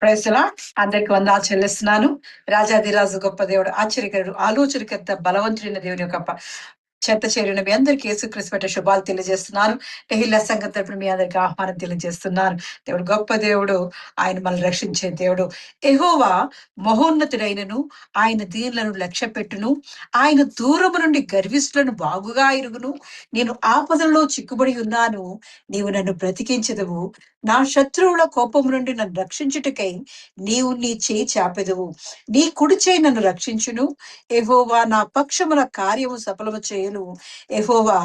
Praise lord. అందరికి వందనాలు చెల్లిస్తున్నాను. రాజాదిరాజు గొప్ప దేవుడు, ఆశ్చర్యకరుడు, ఆలోచనకర్త, బలవంతుడైన దేవుని యొక్క చెత్త చేరిన మీ అందరికీ యేసుక్రీస్తు పెట్టే శుభాలు తెలియజేస్తున్నాను. టెహిల్లా సంఘం తరపున మీ అందరికీ ఆహ్వానం తెలియజేస్తున్నాను. దేవుడు గొప్ప దేవుడు, ఆయన మనల్ని రక్షించే దేవుడు. యెహోవా మహోన్నతుడైనను, ఆయన దీనులను లక్ష్య పెట్టును, ఆయన దూరము నుండి గర్విష్ఠులను బాగుగా ఎరుగును. నేను ఆపదలో చిక్కుబడి ఉన్నాను, నీవు నన్ను బ్రతికించదవు. నా శత్రువుల కోపము నుండి నన్ను రక్షించుటకై నీవు నీ చేయి చాపెదవు. నీ కుడి చేయి నన్ను రక్షించును. యెహోవా నా పక్షమున కార్యము సఫలము చేయను. యెహోవా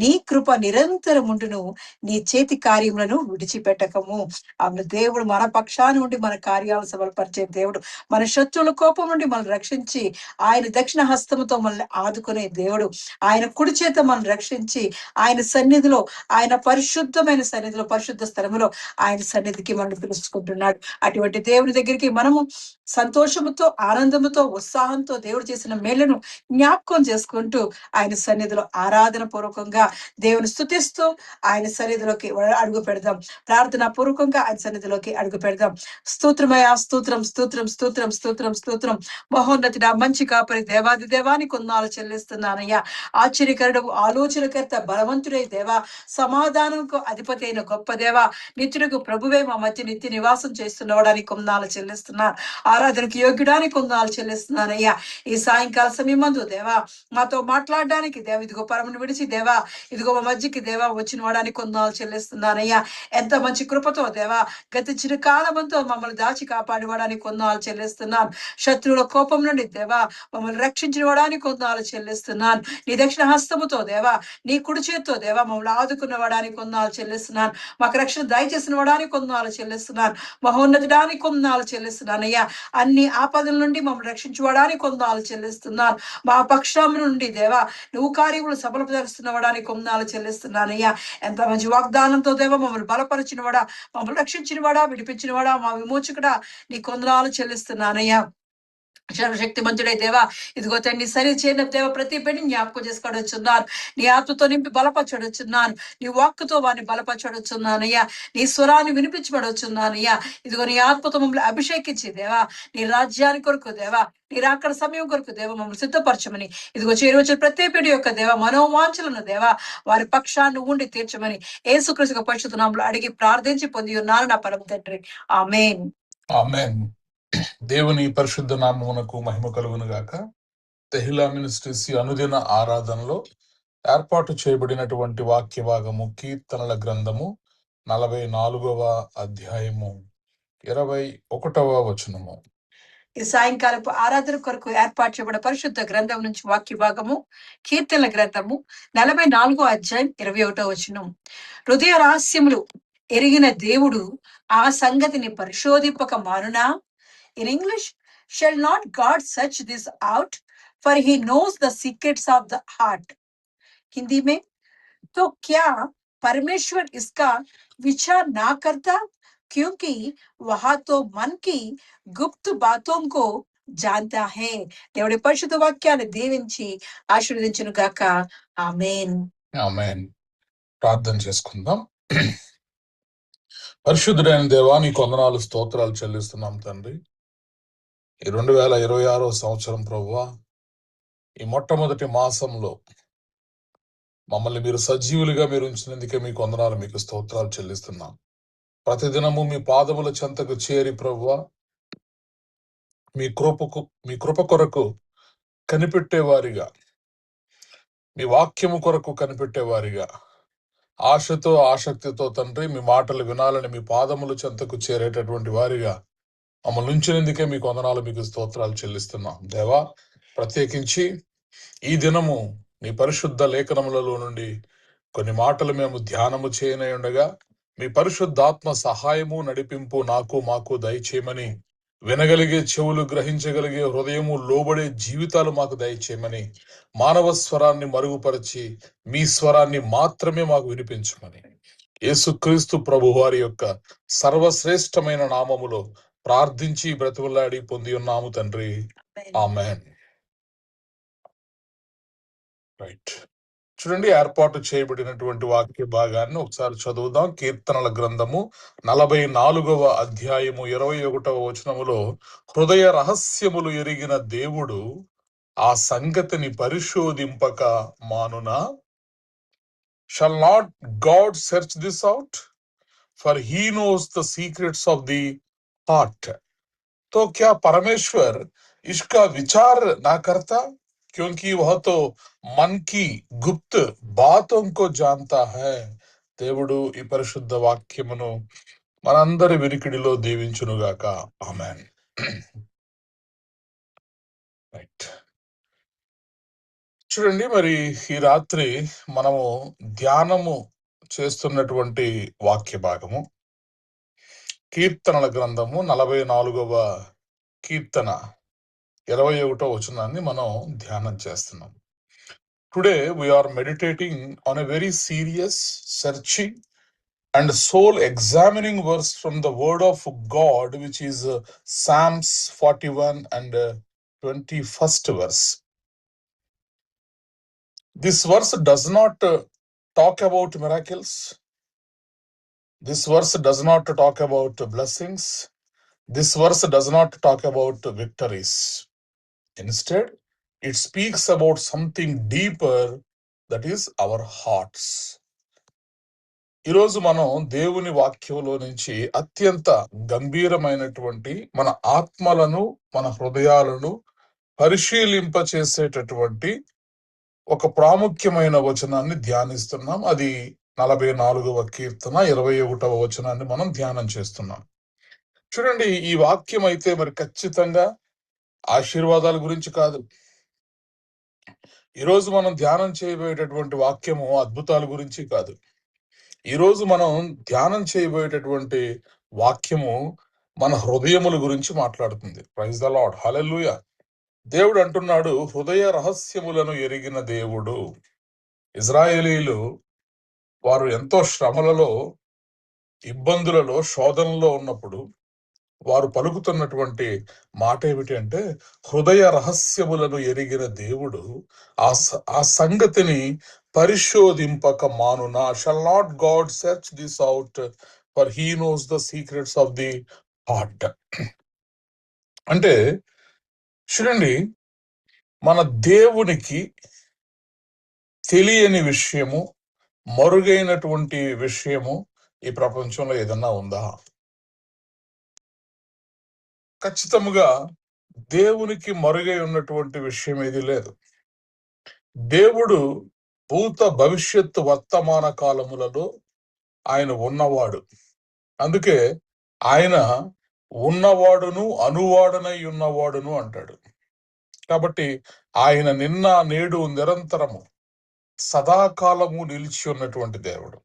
నీ కృప నిరంతరముండును, నీ చేతి కార్యములను విడిచిపెట్టకము. ఆమె దేవుడు మన పక్షాన నుండి మన కార్యాలను సఫలపరిచే దేవుడు. మన శత్రువుల కోపం నుండి మనల్ని రక్షించి ఆయన దక్షిణ హస్తముతో మనల్ని ఆదుకునే దేవుడు. ఆయన కుడి చేత మనల్ని రక్షించి ఆయన సన్నిధిలో, ఆయన పరిశుద్ధమైన సన్నిధిలో, పరిశుద్ధ స్థలములో ఆయన సన్నిధికి మనం పిలుచుకుంటున్నాడు. అటువంటి దేవుని దగ్గరికి మనము సంతోషముతో, ఆనందముతో, ఉత్సాహంతో దేవుడు చేసిన మేళ్లను జ్ఞాపకం చేసుకుంటూ ఆయన సన్నిధిలో ఆరాధన పూర్వకంగా దేవుని స్తుతిస్తూ ఆయన సన్నిధిలోకి అడుగు పెడదాం. ప్రార్థనా పూర్వకంగా ఆయన సన్నిధిలోకి అడుగు పెడదాం. స్తోత్రమయ, స్తోత్రం, స్తోత్రం, స్తోత్రం, స్తోత్రం, స్తోత్రం. మహోన్నతుడా, మంచి కాపరి, దేవాది దేవాని కొందాలు చెల్లిస్తున్నానయ్యా. ఆశ్చర్యకరుడు, ఆలోచనకర్త, బలవంతుడై దేవా, సమాధానంకు అధిపతి అయిన గొప్ప దేవ, నిత్యులకు ప్రభువే మా మధ్య నిత్య నివాసం చేస్తున్నవాడానికి కొందాలు చెల్లిస్తున్నాను. ఆరాధనకి యోగ్యుడానికి కొందాలు చెల్లిస్తున్నానయ్యా. ఈ సాయంకాల సమయమందు దేవా మాతో మాట్లాడడానికి దేవ, ఇదిగో పరమును విడిచి దేవా, ఇదిగో మా మధ్యకి దేవా వచ్చిన వాడానికి కొందాలు చెల్లిస్తున్నానయ్యా. ఎంత మంచి కృపతో దేవా గతించిన కాలమంతో మమ్మల్ని దాచి కాపాడివాడానికి కొందాలు చెల్లిస్తున్నాను. శత్రువుల కోపం నుండి దేవా మమ్మల్ని రక్షించిన వాడానికి కొందాలు చెల్లిస్తున్నాను. నీ దక్షిణ హస్తముతో దేవా, నీ కుడి చేతితో దేవా మమ్మల్ని ఆదుకున్న వాడానికి కొందాలు చెల్లిస్తున్నాను. మాకు రక్షణ దయచేసిన వాడానికి కొందాలు చెల్లిస్తున్నాను. మహోన్నతుడానికి కొందాలు చెల్లిస్తున్నానయ్యా. అన్ని ఆపదల నుండి మమ్మల్ని రక్షించుకోవడానికి కొందాలు చెల్లిస్తున్నాను. మా పక్షం నుండి దేవా నువ్వు కార్యములు సఫలపరుస్తున్నవాడానికి కొందాలు చెల్లిస్తున్నానయ్యా. ఎంత మంచి వాగ్దానంతో దేవా మమ్మల్ని బలపరిచిన వాడా, మమ్మల్ని రక్షించిన వాడా, విడిపించిన వాడా, మా విమోచకుడా, నీ కొందనాలు చెల్లిస్తున్నానయ్యా. సర్వశక్తిమంతుడై దేవా, ఇదిగో తండ్రి సరి చేయన దేవ, ప్రతి బిడ్డని జ్ఞాపకం చేసుకోవచ్చున్నాను. నీ ఆత్మతో నింపి బలపరచడొచ్చున్నాను. నీ వాక్కుతో వారిని బలపరచడొచ్చున్నానయ్యా. నీ స్వరాన్ని వినిపించబడొచ్చున్నానయ్యా. ఇదిగో నీ ఆత్మతో మమ్మల్ని అభిషేకించి దేవా, నీ రాజ్యాన్ని కొరకు దేవా, నీ రాకడ సమయం కొరకు దేవ మమ్మల్ని సిద్ధపరచమని, ఇదిగో చేరువచ్చిన ప్రతి బిడ్డ యొక్క దేవ మనోవాంఛలను దేవా వారి పక్షాన్ని ఉండి తీర్చమని యేసుక్రీస్తు పరిశుద్ధ నామములో అడిగి ప్రార్థించి పొంది ఉన్నాను నా పరమ తండ్రి. ఆమేన్. ఆమేన్. దేవుని పరిశుద్ధ నామమునకు మహిమ కలుగును గాక. తెహిలా మినిస్ట్రీస్ అనుదిన ఆరాధనలో ఏర్పాటు చేయబడినటువంటి వాక్య భాగము కీర్తనల గ్రంథము 44వ అధ్యాయము 21వ వచనము. ఈ సాయంకాలపు ఆరాధన కొరకు ఏర్పాటు చేయబడిన పరిశుద్ధ గ్రంథం నుంచి వాక్య భాగము కీర్తనల గ్రంథము 44వ అధ్యాయం 21వ వచనం. హృదయ రహస్యములు ఎరిగిన దేవుడు ఆ సంగతిని పరిశోధింపక మానునా. In English, shall not God search this out, for he knows the secrets of the heart. Hindi में, तो क्या परमेश्वर इसका विचार ना करता, क्योंकि वह तो मन की गुप्त बातों को जानता है. దేవుడి పరిశుద్ధ వాక్యాన్ని దీవించి ఆశీర్వదించును గాక. ఆమేన్. ఆమేన్. ప్రార్థన చేసుకుందాం. పరిశుద్ధుడైన దేవా, నీ కొందనాలు స్తోత్రాలు చెల్లిస్తున్నాం తండ్రి. ఈ 2026వ సంవత్సరం ప్రభువా, ఈ మొట్టమొదటి మాసంలో మమ్మల్ని మీరు సజీవులుగా మీరు ఉంచినందుకే మీ కొందనాలు మీకు స్తోత్రాలు చెల్లిస్తున్నాం. ప్రతిదినము మీ పాదముల చెంతకు చేరి ప్రభువా మీ కృప కొరకు కనిపెట్టేవారిగా, మీ వాక్యము కొరకు కనిపెట్టేవారిగా, ఆశతో ఆసక్తితో తండ్రి మీ మాటలు వినాలని మీ పాదముల చెంతకు చేరేటటువంటి వారిగా మమ్మల్ని ఉంచినందుకే మీ కొందనాలు మీకు స్తోత్రాలు చెల్లిస్తున్నాం. దేవా, ప్రత్యేకించి ఈ దినము నీ పరిశుద్ధ లేఖనములలో నుండి కొన్ని మాటలు మేము ధ్యానము చేయనై ఉండగా మీ పరిశుద్ధాత్మ సహాయము నడిపింపు నాకు మాకు దయచేయమని, వినగలిగే చెవులు, గ్రహించగలిగే హృదయము, లోబడే జీవితాలు మాకు దయచేయమని, మానవ స్వరాన్ని మరుగుపరిచి మీ స్వరాన్ని మాత్రమే మాకు వినిపించమని యేసుక్రీస్తు ప్రభు వారి యొక్క సర్వశ్రేష్టమైన నామములో ప్రార్థించి బ్రతిమలాడి పొంది ఉన్నాము తండ్రి. ఆమేన్. రైట్, చూడండి, ఏర్పాటు చేయబడినటువంటి వాక్య భాగాన్ని ఒకసారి చదువుదాం. కీర్తనల గ్రంథము 44వ అధ్యాయము 21వ వచనములో, హృదయ రహస్యములు ఎరిగిన దేవుడు ఆ సంగతిని పరిశోధింపక మానునా? Shall not God search this out? For he knows the secrets of the heart. तो क्या परमेश्वर इसका विचार ना करता? क्योंकि वह तो मन की गुप्त बातों को जानता है. దేవుడు ఈ పరిశుద్ధ వాక్యమును మనందరి వినికిడిలో దీవించునుగాక. ఆమేన్. రైట్. చూడండి, మరి ఈ రాత్రి మనము ధ్యానము చేస్తున్నటువంటి వాక్య భాగము కీర్తనల గ్రంథము 44వ కీర్తన 21వ వచనాన్ని మనం ధ్యానం చేస్తున్నాం. Today we are meditating on a very serious, searching and soul examining verse from the word of God, which is Psalms 41 and 21st verse. This verse does not talk about miracles. This verse does not talk about blessings. This verse does not talk about victories. Instead, it speaks about something deeper, that is our hearts. ఈరోజు మనం దేవుని వాక్యంలో నుంచి అత్యంత గంభీరమైనటువంటి మన ఆత్మలను, మన హృదయాలను పరిశీలింపచేసేటటువంటి ఒక ప్రాముఖ్యమైన వచనాన్ని ధ్యానిస్తున్నాం. అది 44వ కీర్తన 21వ వచనాన్ని మనం ధ్యానం చేస్తున్నాం. చూడండి, ఈ వాక్యం అయితే మరి ఖచ్చితంగా ఆశీర్వాదాల గురించి కాదు. ఈరోజు మనం ధ్యానం చేయబోయేటటువంటి వాక్యము అద్భుతాల గురించి కాదు. ఈరోజు మనం ధ్యానం చేయబోయేటటువంటి వాక్యము మన హృదయముల గురించి మాట్లాడుతుంది. ప్రైజ్ ద లార్డ్, హల్లెలూయా. దేవుడు అంటున్నాడు, హృదయ రహస్యములను ఎరిగిన దేవుడు. ఇజ్రాయేలీలు వారు ఎంతో శ్రమలలో, ఇబ్బందులలో, శోధనలో ఉన్నప్పుడు వారు పలుకుతున్నటువంటి మాట ఏమిటి అంటే, హృదయ రహస్యములను ఎరిగిన దేవుడు ఆ సంగతిని పరిశోధింపక మానునా? Shall not God search this out, for he knows the secrets of the heart. అంటే చూడండి, మన దేవునికి తెలియని విషయము, మరుగైనటువంటి విషయము ఈ ప్రపంచంలో ఏదన్నా ఉందా? ఖచ్చితముగా దేవునికి మరుగై ఉన్నటువంటి విషయం ఏది లేదు. దేవుడు భూత భవిష్యత్తు వర్తమాన కాలములలో ఆయన ఉన్నవాడు. అందుకే ఆయన ఉన్నవాడును అనువాడనై ఉన్నవాడును అంటాడు. కాబట్టి ఆయన నిన్న, నేడు, నిరంతరము, సదాకాలము నిలిచి ఉన్నటువంటి దేవుడు.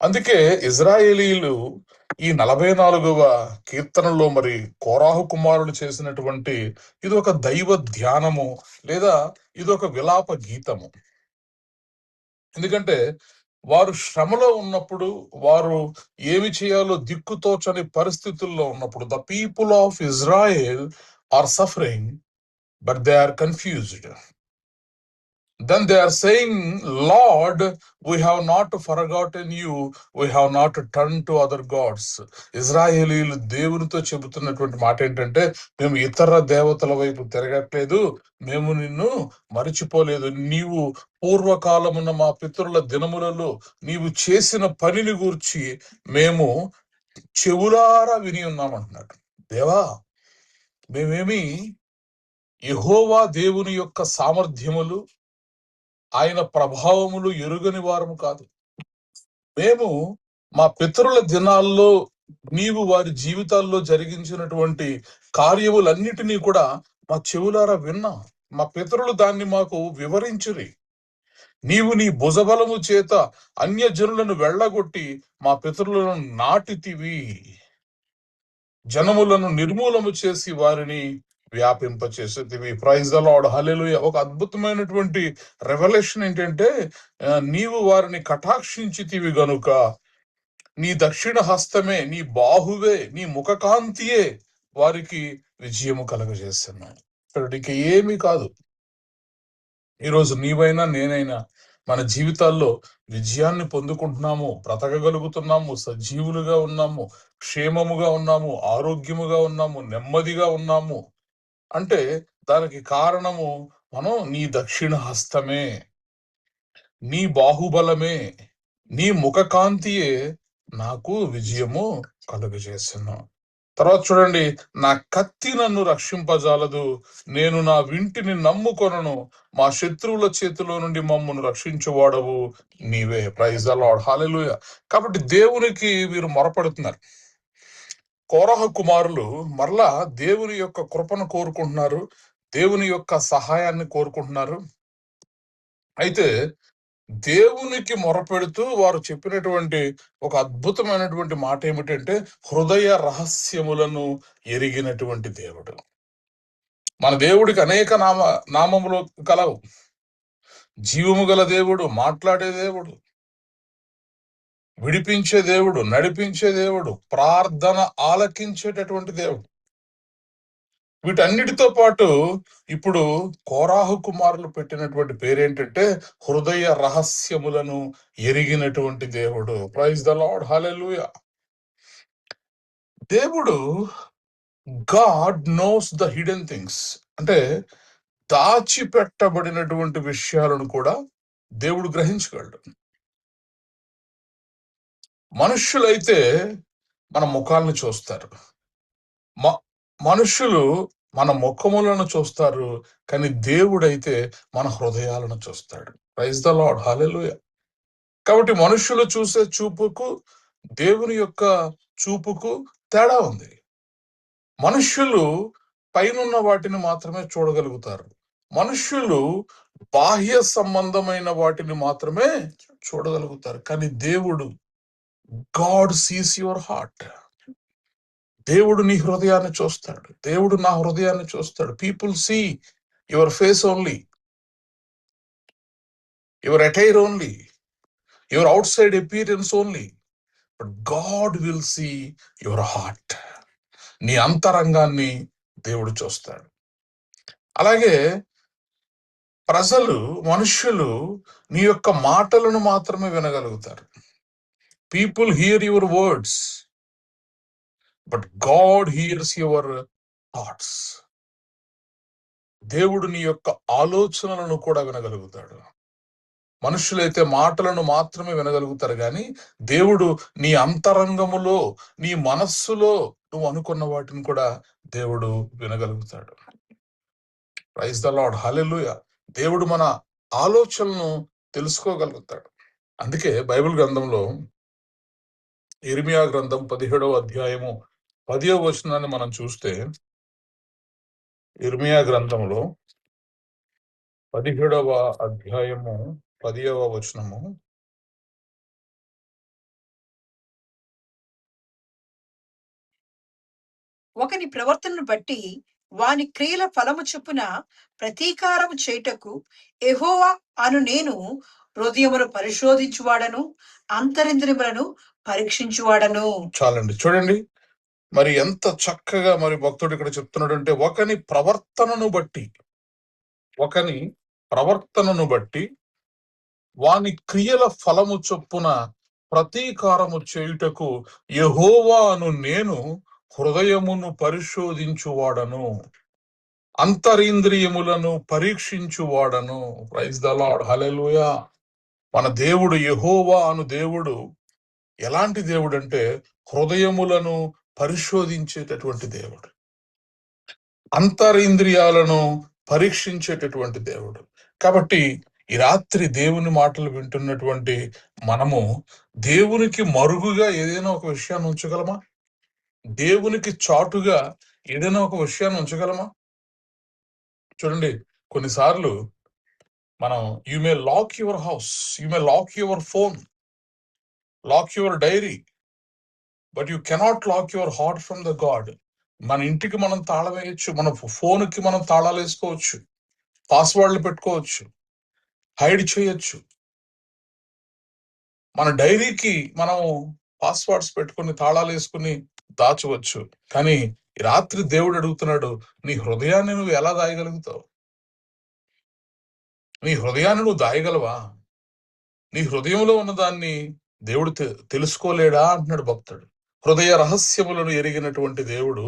అందుకే ఇజ్రాయేలీలు ఈ 44వ కీర్తనలో మరి కోరాహు కుమారులు చేసినటువంటి ఇది ఒక దైవ ధ్యానము, లేదా ఇది ఒక విలాప గీతము. ఎందుకంటే వారు శ్రమలో ఉన్నప్పుడు, వారు ఏమి చేయాలో దిక్కుతోచని పరిస్థితుల్లో ఉన్నప్పుడు, the people of Israel are suffering, but they are confused. Then they are saying, Lord, we have not forgotten you, we have not turned to other gods. ఇజ్రాయేలీలు దేవునితో చెబుతున్నటువంటి మాట ఏంటంటే, మేము ఇతర దేవతల వైపు తిరగట్లేదు, మేము నిన్ను మరిచిపోలేదు. నీవు పూర్వకాలమున్న మా పితరుల దినములలో నీవు చేసిన పనిని గూర్చి మేము చెవులారా విని ఉన్నామంటున్నాడు. దేవా, మేమేమి యెహోవా దేవుని యొక్క సామర్థ్యములు, ఆయన ప్రభావములు ఎరుగని వారము కాదు. మేము మా పితరుల దినాల్లో నీవు వారి జీవితాల్లో జరిగించినటువంటి కార్యములన్నిటినీ కూడా మా చెవులారా విన్నాం. మా పితరులు దాన్ని మాకు వివరించురి. నీవు నీ భుజబలము చేత అన్యజనులను వెళ్ళగొట్టి మా పితరులను నాటితివి, జనములను నిర్మూలము చేసి వారిని వ్యాపింపచేసేది. ప్రైజ్ ద లార్డ్, హల్లెలూయా. ఒక అద్భుతమైనటువంటి రెవల్యూషన్ ఏంటంటే, నీవు వారిని కటాక్షించితివి గనుక నీ దక్షిణ హస్తమే, నీ బాహువే, నీ ముఖకాంతియే వారికి విజయము కలుగజేస్తున్నాను. ఇక్కడ ఏమీ కాదు. ఈరోజు నీవైనా నేనైనా మన జీవితాల్లో విజయాన్ని పొందుకుంటున్నాము, బ్రతకగలుగుతున్నాము, సజీవులుగా ఉన్నాము, క్షేమముగా ఉన్నాము, ఆరోగ్యముగా ఉన్నాము, నెమ్మదిగా ఉన్నాము అంటే దానికి కారణము మనం నీ దక్షిణ హస్తమే, నీ బాహుబలమే, నీ ముఖకాంతియే నాకు విజయము కలుగజేసిన. తర్వాత చూడండి, నా కత్తి నన్ను రక్షింపజాలదు, నేను నా వింటిని నమ్ముకొనను, మా శత్రువుల చేతిలో నుండి మమ్మను రక్షించువాడవు నీవే. Praise the Lord, hallelujah. కాబట్టి దేవునికి వీరు మొరపడుతున్నారు. కోరహ కుమారులు మరలా దేవుని యొక్క కృపను కోరుకుంటున్నారు, దేవుని యొక్క సహాయాన్ని కోరుకుంటున్నారు. అయితే దేవునికి మొరపెడుతూ వారు చెప్పినటువంటి ఒక అద్భుతమైనటువంటి మాట ఏమిటంటే, హృదయ రహస్యములను ఎరిగినటువంటి దేవుడు. మన దేవుడికి అనేక నామములు కలవు. జీవము గల దేవుడు, మాట్లాడే దేవుడు, విడిపించే దేవుడు, నడిపించే దేవుడు, ప్రార్థన ఆలకించేటటువంటి దేవుడు. వీటన్నిటితో పాటు ఇప్పుడు కోరాహు కుమారులు పెట్టినటువంటి పేరేంటంటే, హృదయ రహస్యములను ఎరిగినటువంటి దేవుడు. ప్రైజ్ ద లార్డ్, హల్లెలూయా. దేవుడు, God knows the hidden things, అంటే దాచిపెట్టబడినటువంటి విషయాలను కూడా దేవుడు గ్రహించగలడు. మనుష్యులైతే మన ముఖాలను చూస్తారు, మనుషులు మన ముఖములను చూస్తారు, కానీ దేవుడైతే మన హృదయాలను చూస్తాడు. Praise the Lord, hallelujah. కాబట్టి మనుషులు చూసే చూపుకు దేవుని యొక్క చూపుకు తేడా ఉంది. మనుష్యులు పైనున్న వాటిని మాత్రమే చూడగలుగుతారు, మనుష్యులు బాహ్య సంబంధమైన వాటిని మాత్రమే చూడగలుగుతారు. కానీ దేవుడు, గాడ్ సీస్ యువర్ హార్ట్. దేవుడు నీ హృదయాన్ని చూస్తాడు, దేవుడు నా హృదయాన్ని చూస్తాడు. People see your face only, your attire only, your outside appearance only, but God will see your heart. నీ అంతరంగాన్ని దేవుడు చూస్తాడు. అలాగే ప్రజలు, మనుష్యులు నీ యొక్క మాటలను మాత్రమే వినగలుగుతారు. People hear your words, but God hears your thoughts. దేవుడు నీ యొక్క ఆలోచనలను కూడా వినగలుగుతాడు. మనుషులైతే మాటలను మాత్రమే వినగలుగుతారు, కానీ దేవుడు నీ అంతరంగములో, నీ మనస్సులో నువ్వు అనుకున్న వాటిని కూడా దేవుడు వినగలుగుతాడు. ప్రైజ్ ద లార్డ్, హల్లెలూయా. దేవుడు మన ఆలోచనలను తెలుసుకోగలుగుతాడు. అందుకే బైబిల్ గ్రంథంలో ఇర్మియా గ్రంథం 17వ అధ్యాయము 10వ వచనాన్ని మనం చూస్తే, ఇర్మియా గ్రంథంలో 17వ అధ్యాయము 10వ వచనము, ఒకని ప్రవర్తనను బట్టి వాని క్రియల ఫలము చొప్పున ప్రతీకారము చేయుటకు యెహోవా అను నేను హృదయమును పరిశోధించువాడను, అంతరింద్రియములను పరీక్షించువాడను. చాలండి. చూడండి, మరి ఎంత చక్కగా మరి భక్తుడు ఇక్కడ చెప్తున్నాడు అంటే, ఒకని ప్రవర్తనను బట్టి వాని క్రియల ఫలము చొప్పున ప్రతీకారము చేయుటకు యెహోవా అను నేను హృదయమును పరిశోధించువాడను, అంతరింద్రియములను పరీక్షించువాడను. ప్రైజ్ ద లార్డ్, హల్లెలూయా. మన దేవుడు యెహోవా అను దేవుడు ఎలాంటి దేవుడు అంటే, హృదయములను పరిశోధించేటటువంటి దేవుడు, అంతరింద్రియాలను పరీక్షించేటటువంటి దేవుడు. కాబట్టి ఈ రాత్రి దేవుని మాటలు వింటున్నటువంటి మనము దేవునికి మరుగుగా ఏదైనా ఒక విషయాన్ని ఉంచగలమా? దేవునికి చాటుగా ఏదైనా ఒక విషయాన్ని ఉంచగలమా? చూడండి, కొన్నిసార్లు మనం, you may lock your house, you may lock your phone, lock your diary, but you cannot lock your heart from the God. మన ఇంటికి మనం తాళం వేయచ్చు, మన ఫోన్కి మనం తాళాలు వేసుకోవచ్చు, పాస్వర్డ్లు పెట్టుకోవచ్చు, హైడ్ చేయొచ్చు, మన డైరీకి మనం పాస్వర్డ్స్ పెట్టుకుని తాళాలు వేసుకుని దాచవచ్చు. కానీ ఈ రాత్రి దేవుడు అడుగుతున్నాడు, నీ హృదయాన్ని నువ్వు ఎలా దాయగలుగుతావు? నీ హృదయాన్ని నువ్వు దాయగలవా? నీ హృదయంలో ఉన్నదాన్ని దేవుడు తెలుసుకోలేడా అంటున్నాడు భక్తుడు. హృదయ రహస్యములను ఎరిగినటువంటి దేవుడు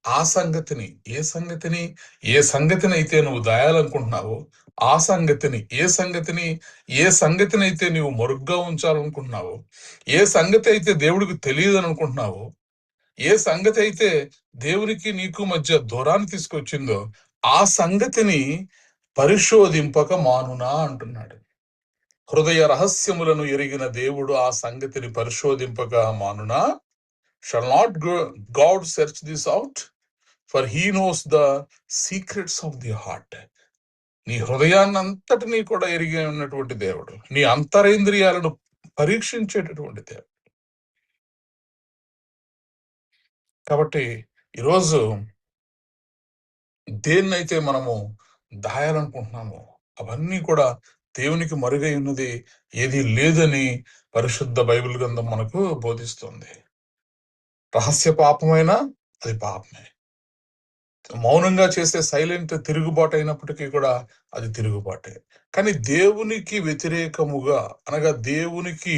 ఆ సంగతిని, ఏ సంగతిని అయితే నువ్వు దాయాలనుకుంటున్నావో ఆ సంగతిని, ఏ సంగతిని అయితే నువ్వు మరుగ్గా ఉంచాలనుకుంటున్నావో, ఏ సంగతి అయితే దేవుడికి తెలియదు అనుకుంటున్నావో, ఏ సంగతి అయితే దేవునికి నీకు మధ్య దూరాన్ని తీసుకొచ్చిందో ఆ సంగతిని పరిశోధింపక మానునా అంటున్నాడు. హృదయ రహస్యములను ఎరిగిన దేవుడు ఆ సంగతిని పరిశోధింపక మానునా. Shall not God search this out, for he knows the secrets of the heart. నీ హృదయాన్ని అంతటినీ కూడా ఎరిగి ఉన్నటువంటి దేవుడు, నీ అంతరేంద్రియాలను పరీక్షించేటటువంటి దేవుడు. కాబట్టి ఈరోజు దేన్నైతే మనము దాయాలనుకుంటున్నామో అవన్నీ కూడా దేవునికి మరుగై ఉన్నది ఏది లేదని పరిశుద్ధ బైబిల్ గ్రంథం మనకు బోధిస్తుంది. రహస్య పాపమైనా అది పాపమే, మౌనంగా చేసే సైలెంట్ తిరుగుబాటు అయినప్పటికీ కూడా అది తిరుగుబాటే. కానీ దేవునికి వ్యతిరేకముగా, అనగా దేవునికి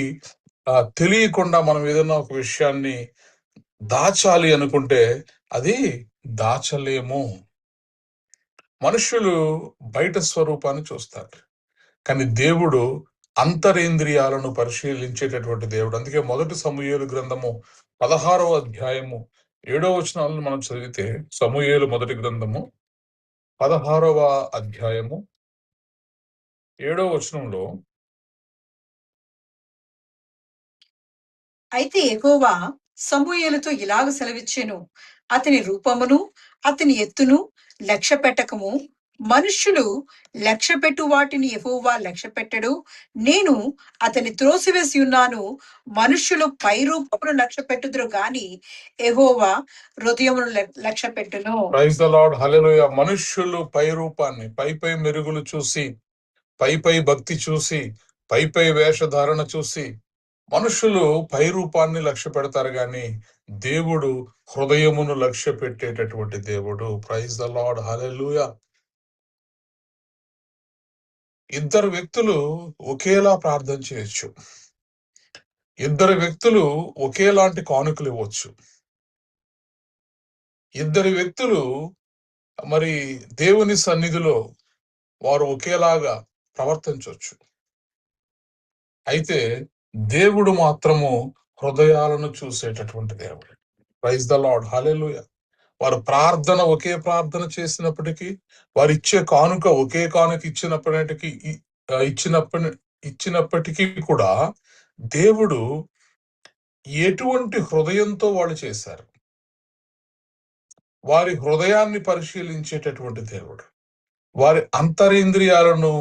తెలియకుండా మనం ఏదైనా ఒక విషయాన్ని దాచాలి అనుకుంటే అది దాచలేము. మనుషులు బయట స్వరూపాన్ని చూస్తారు, కానీ దేవుడు అంతరేంద్రియాలను పరిశీలించేటటువంటి దేవుడు. అందుకే మొదటి సమూయేలు గ్రంథము 16వ అధ్యాయము 7వ వచనాలను మనం చదివితే, సమూయేలు మొదటి గ్రంథము 16వ అధ్యాయము 7వ వచనంలో, అయితే యెహోవా సమూయేలుతో ఇలాగ సెలవిచ్చెను, అతని రూపమును అతని ఎత్తును లక్ష్య పెట్టకము. మనుష్యులు లక్ష్య పెట్టు వాటిని యెహోవా లక్ష్య పెట్టడు. నేను అతని త్రోసివేసి ఉన్నాను. మనుష్యులు పై రూపమును లక్ష్య పెట్టుదురు గాని యెహోవా హృదయమును లక్ష్య పెట్టును. ప్రైజ్ ద లార్డ్, హల్లెలూయా. మనుష్యులు పై రూపాన్ని, పై మెరుగులు చూసి, పై భక్తి చూసి, పై వేషధారణ చూసి మనుషులు పై రూపాన్ని లక్ష్య పెడతారు గాని దేవుడు హృదయమును లక్ష్య పెట్టేటటువంటి దేవుడు. ప్రైజ్ ద లార్డ్, హల్లెలూయా. ఇద్దరు వ్యక్తులు ఒకేలా ప్రార్థన చేయొచ్చు, ఇద్దరు వ్యక్తులు ఒకేలాంటి కానుకలు ఇవ్వచ్చు, ఇద్దరు వ్యక్తులు మరి దేవుని సన్నిధిలో వారు ఒకేలాగా ప్రవర్తించవచ్చు. అయితే దేవుడు మాత్రము హృదయాలను చూసేటటువంటి దేవుడు. ప్రైజ్ ద లార్డ్, హల్లెలూయా. వారు ప్రార్థన ఒకే ప్రార్థన చేసినప్పటికీ, వారు ఇచ్చే కానుక ఒకే కానుక ఇచ్చినప్పటికీ కూడా దేవుడు ఎటువంటి హృదయంతో వాళ్ళు చేశారు, వారి హృదయాన్ని పరిశీలించేటటువంటి దేవుడు, వారి అంతరేంద్రియాలను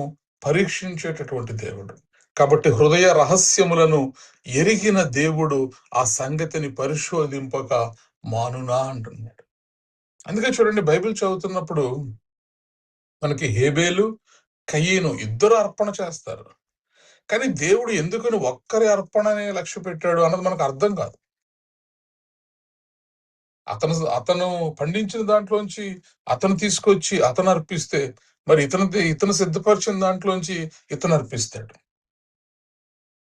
పరీక్షించేటటువంటి దేవుడు. కాబట్టి హృదయ రహస్యములను ఎరిగిన దేవుడు ఆ సంగతిని పరిశోధింపక మానునా అంటున్నాడు. అందుకే చూడండి, బైబిల్ చదువుతున్నప్పుడు మనకి హేబేలు కయీను ఇద్దరు అర్పణ చేస్తారు, కానీ దేవుడు ఎందుకని ఒక్కరి అర్పణనే లక్ష్య పెట్టాడు అన్నది మనకు అర్థం కాదు. అతను పండించిన దాంట్లోంచి అతను తీసుకొచ్చి అతను అర్పిస్తే, మరి ఇతను సిద్ధపరిచిన దాంట్లోంచి ఇతను అర్పిస్తాడు.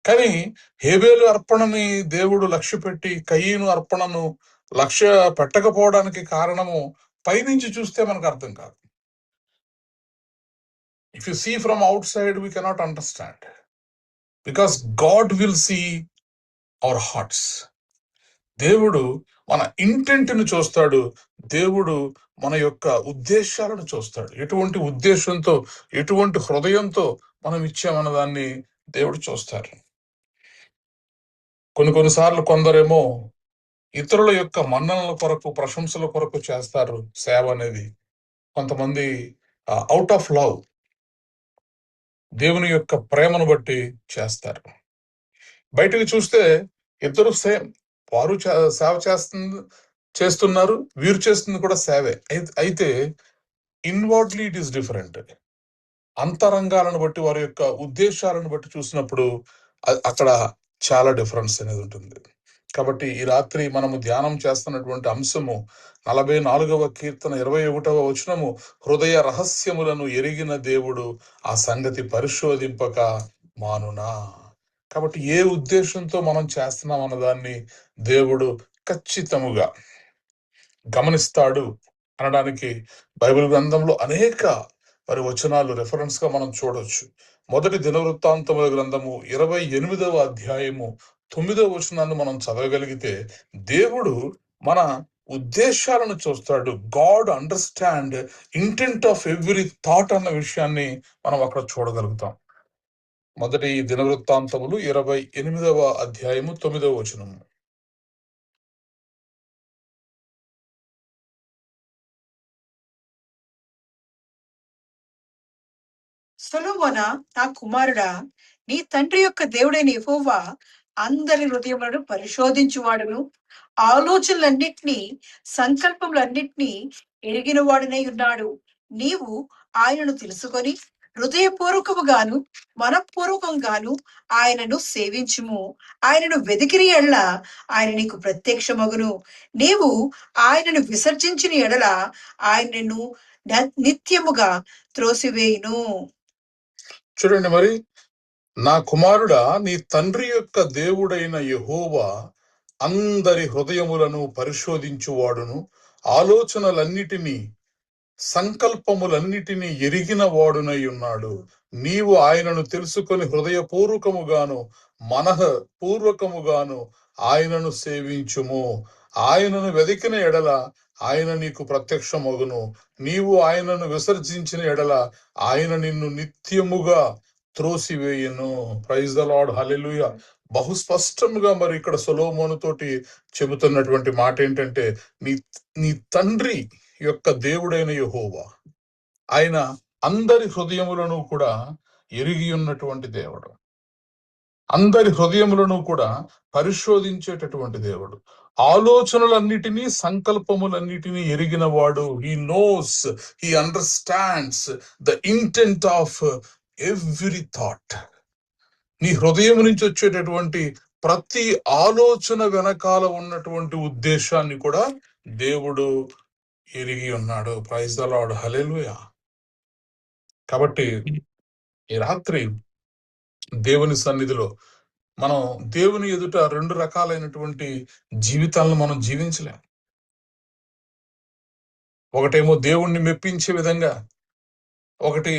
కానీ హేబేలు అర్పణని దేవుడు లక్ష్య పెట్టి కయీను అర్పణను లక్ష్య పెట్టకపోవడానికి కారణము పైనుంచి చూస్తే మనకు అర్థం కాదు. If you see from outside, we cannot understand, because God will see our hearts. దేవుడు మన ఇంటెంట్ని చూస్తాడు, దేవుడు మన యొక్క ఉద్దేశాలను చూస్తాడు. ఎటువంటి ఉద్దేశంతో, ఎటువంటి హృదయంతో మనం ఇచ్చామన్న దాన్ని దేవుడు చూస్తారు. కొన్నిసార్లు కొందరేమో ఇతరుల యొక్క మన్ననల కొరకు, ప్రశంసల కొరకు చేస్తారు సేవ అనేది. కొంతమంది అవుట్ ఆఫ్ లవ్, దేవుని యొక్క ప్రేమను బట్టి చేస్తారు. బయటకు చూస్తే ఇద్దరు సేమ్, వారు సేవ చేస్తున్నారు, వీరు చేస్తుంది కూడా సేవే. అయితే ఇన్వర్డ్లీ ఇట్ ఈస్ డిఫరెంట్. అంతరంగాలను బట్టి, వారి యొక్క ఉద్దేశాలను బట్టి చూసినప్పుడు అక్కడ చాలా డిఫరెన్స్ అనేది ఉంటుంది. కాబట్టి ఈ రాత్రి మనము ధ్యానం చేస్తున్నటువంటి అంశము 44వ కీర్తన 21వ వచనము, హృదయ రహస్యములను ఎరిగిన దేవుడు ఆ సంగతి పరిశోధింపక మానునా. కాబట్టి ఏ ఉద్దేశంతో మనం చేస్తున్నాం అన్న దాన్ని దేవుడు ఖచ్చితముగా గమనిస్తాడు అనడానికి బైబిల్ గ్రంథంలో అనేక వచనాలు రెఫరెన్స్ గా మనం చూడొచ్చు. మొదటి దినవృత్తాంతముల గ్రంథము 28వ అధ్యాయము 9వ వచనాన్ని మనం చదవగలిగితే దేవుడు మన ఉద్దేశాలను చూస్తాడు. God understand intent of every thought అన్న విషయాన్ని మనం అక్కడ చూడగలుగుతాం. మొదటి దినవృత్తాంతములు 28వ అధ్యాయము 9వ వచనము. సొలొమోనా, నా కుమారుడా, నీ తండ్రి యొక్క దేవుడైన యెహోవా అందరి హృదయములను పరిశోధించువాడును, ఆలోచనలన్నిటినీ సంకల్పములన్నిటినీ ఎరిగిన వాడునై ఉన్నాడు. నీవు ఆయనను తెలుసుకొని హృదయపూర్వకముగాను మనఃపూర్వకంగాను ఆయనను సేవించుము. ఆయనను వెదికిరి ఎడల ఆయన నీకు ప్రత్యక్షమగును. నీవు ఆయనను విసర్జించిన ఎడల ఆయనను నిత్యముగా త్రోసివేయును. చూడండి, మరి నా కుమారుడా, నీ తండ్రి యొక్క దేవుడైన యెహోవా అందరి హృదయములను పరిశోధించువాడును, ఆలోచనలన్నిటినీ సంకల్పములన్నిటినీ ఎరిగిన వాడునై ఉన్నాడు. నీవు ఆయనను తెలుసుకొని హృదయపూర్వకముగాను మనఃపూర్వకముగాను ఆయనను సేవించుము. ఆయనను వెదికిన ఎడల ఆయన నీకు ప్రత్యక్షమగును. నీవు ఆయనను విసర్జించిన ఎడల ఆయన నిన్ను నిత్యముగా త్రోసివేయును. ప్రైజ్ ద లార్డ్, హల్లెలూయా. బహుస్పష్టంగా మరి ఇక్కడ సొలొమోను తోటి చెబుతున్నటువంటి మాట ఏంటంటే, నీ తండ్రి యొక్క దేవుడైన యెహోవా ఆయన అందరి హృదయములను కూడా ఎరిగి ఉన్నటువంటి దేవుడు, అందరి హృదయములను కూడా పరిశోధించేటటువంటి దేవుడు, ఆలోచనలన్నిటినీ సంకల్పములన్నిటినీ ఎరిగిన వాడు. He knows, he understands the intent of every thought. నీ హృదయం నుంచి వచ్చేటటువంటి ప్రతి ఆలోచన వెనకాల ఉన్నటువంటి ఉద్దేశాన్ని కూడా దేవుడు ఎరిగి ఉన్నాడు. Praise the Lord, hallelujah. కాబట్టి ఈ రాత్రి దేవుని సన్నిధిలో మనం దేవుని ఎదుట రెండు రకాలైనటువంటి జీవితాలను మనం జీవించలేం. ఒకటేమో దేవుణ్ణి మెప్పించే విధంగా, ఒకటి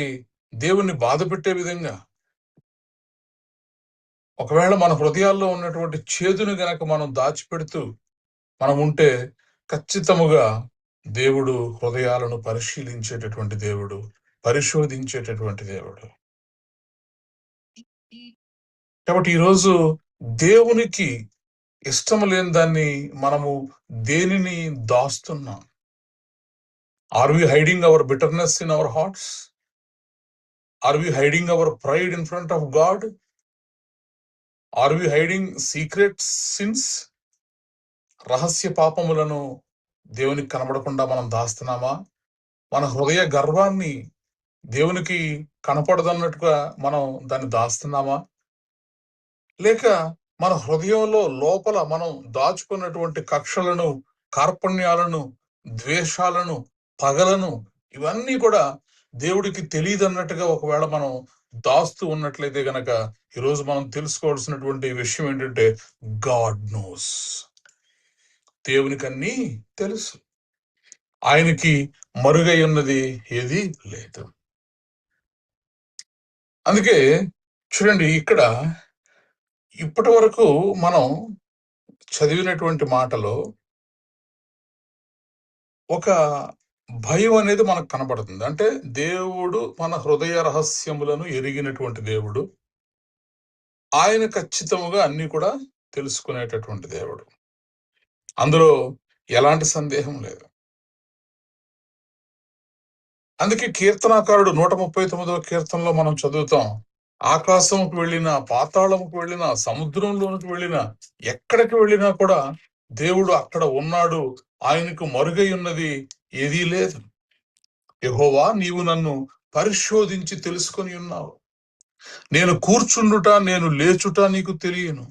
దేవుణ్ణి బాధ పెట్టే విధంగా. ఒకవేళ మన హృదయాల్లో ఉన్నటువంటి చేదును గనక మనం దాచిపెడుతూ మనం ఉంటే ఖచ్చితముగా దేవుడు హృదయాలను పరిశీలించేటటువంటి దేవుడు, పరిశోధించేటటువంటి దేవుడు. కాబట్టి ఈరోజు దేవునికి ఇష్టం లేని దాన్ని మనము దేనిని దాస్తున్నాం? Are we hiding our bitterness in our hearts? Are we hiding our pride in front of God? Are we hiding secret sins? రహస్య పాపములను దేవునికి కనబడకుండా మనం దాస్తున్నామా? మన హృదయ గర్వాన్ని దేవునికి కనపడదన్నట్టుగా మనం దాన్ని దాస్తున్నామా? లేక మన హృదయంలో లోపల మనం దాచుకున్నటువంటి కక్షలను, కార్పణ్యాలను, ద్వేషాలను, పగలను, ఇవన్నీ కూడా దేవుడికి తెలియదన్నట్టుగా ఒకవేళ మనం దాస్తూ ఉన్నట్లయితే గనక ఈరోజు మనం తెలుసుకోవాల్సినటువంటి విషయం ఏంటంటే, గాడ్ నోస్. దేవునికి అన్నీ తెలుసు. ఆయనకి మరుగై ఉన్నది ఏది లేదు. అందుకే చూడండి, ఇక్కడ ఇప్పటి వరకు మనం చదివినటువంటి మాటలో ఒక భయం అనేది మనకు కనబడుతుంది. అంటే దేవుడు మన హృదయ రహస్యములను ఎరిగినటువంటి దేవుడు, ఆయన ఖచ్చితముగా అన్ని కూడా తెలుసుకునేటటువంటి దేవుడు. అందులో ఎలాంటి సందేహం లేదు. అందుకే కీర్తనాకారుడు 139వ కీర్తనలో మనం చదువుతాం, ఆకాశంకు వెళ్ళినా, పాతాళముకు వెళ్ళినా, సముద్రంలోనికి వెళ్ళినా, ఎక్కడికి వెళ్ళినా కూడా దేవుడు అక్కడ ఉన్నాడు, ఆయనకు మరుగై ఉన్నది ఏదీ లేదు. యెహోవా, నీవు నన్ను పరిశోధించి తెలుసుకొని ఉన్నావు. నేను కూర్చుండుట, నేను లేచుట నీకు తెలియను.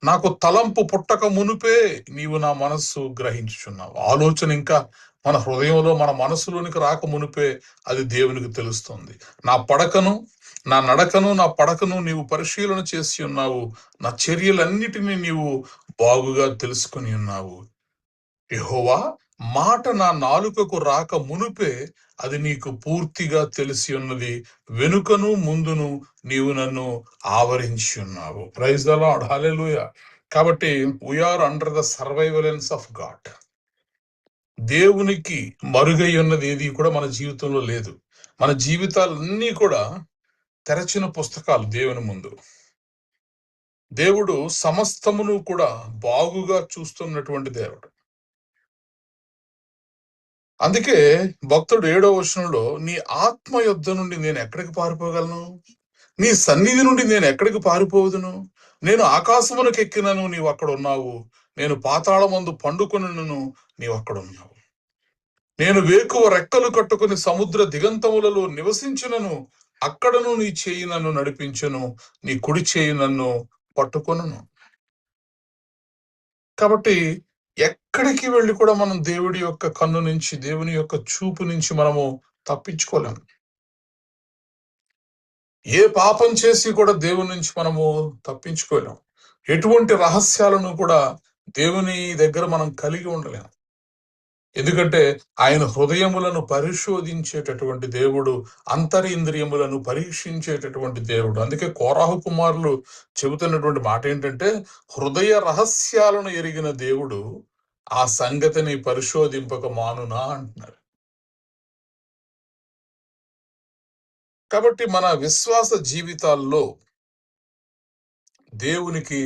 నాకు తలంపు పుట్టక మునుపే నీవు నా మనస్సు గ్రహించుచున్నావు. ఆలోచన ఇంకా మన హృదయంలో మన మనసులోనికి రాక మునుపే అది దేవునికి తెలుస్తుంది. నా పడకను నా నడకను నా పడకను నీవు పరిశీలన చేసి ఉన్నావు. నా చర్యలన్నిటినీ నీవు బాగుగా తెలుసుకుని ఉన్నావు. యెహోవా, మాట నా నాలుకకు రాక మునుపే అది నీకు పూర్తిగా తెలిసి ఉన్నది. వెనుకను ముందును నీవు నన్ను ఆవరించి ఉన్నావు. Praise the Lord, hallelujah. కాబట్టి we are under the surveillance of God. దేవునికి మరుగై ఉన్నది ఏది కూడా మన జీవితంలో లేదు. మన జీవితాలన్నీ కూడా తెరచిన పుస్తకాలు దేవుని ముందు. దేవుడు సమస్తమును కూడా బాగుగా చూస్తున్నటువంటి దేవుడు. అందుకే భక్తుడు 7వ వచనంలో, నీ ఆత్మ యుద్ధ నుండి నేను ఎక్కడికి పారిపోగలను? నీ సన్నిధి నుండి నేను ఎక్కడికి పారిపోదును? నేను ఆకాశమునకు ఎక్కినను, నీవు అక్కడ ఉన్నావు. నేను పాతాళమందు పండుకొనును, నీవు అక్కడ ఉన్నావు. నేను వేకువ రెక్కలు కట్టుకుని సముద్ర దిగంతములలో నివసించినను, అక్కడను నీ చేయి నన్ను నడిపించును, నీ కుడి చేయి నన్ను పట్టుకొనును. కాబట్టి ఎక్కడికి వెళ్ళి కూడా మనం దేవుడి యొక్క కన్ను నుంచి, దేవుని యొక్క చూపు నుంచి మనము తప్పించుకోలేము. ఏ పాపం చేసి కూడా దేవుని నుంచి మనము తప్పించుకోలేము. ఎటువంటి రహస్యాలను కూడా దేవుని దగ్గర మనం కలిగి ఉండలేము. ఎందుకంటే ఆయన హృదయములను పరిశోధించేటటువంటి దేవుడు, అంతరింద్రియములను పరీక్షించేటటువంటి దేవుడు. అందుకే కోరాహు కుమారులు చెబుతున్నటువంటి మాట ఏంటంటే, హృదయ రహస్యాలను ఎరిగిన దేవుడు ఆ సంగతిని పరిశోధింపక మానునా అంటున్నారు. కాబట్టి మన విశ్వాస జీవితాల్లో దేవునికి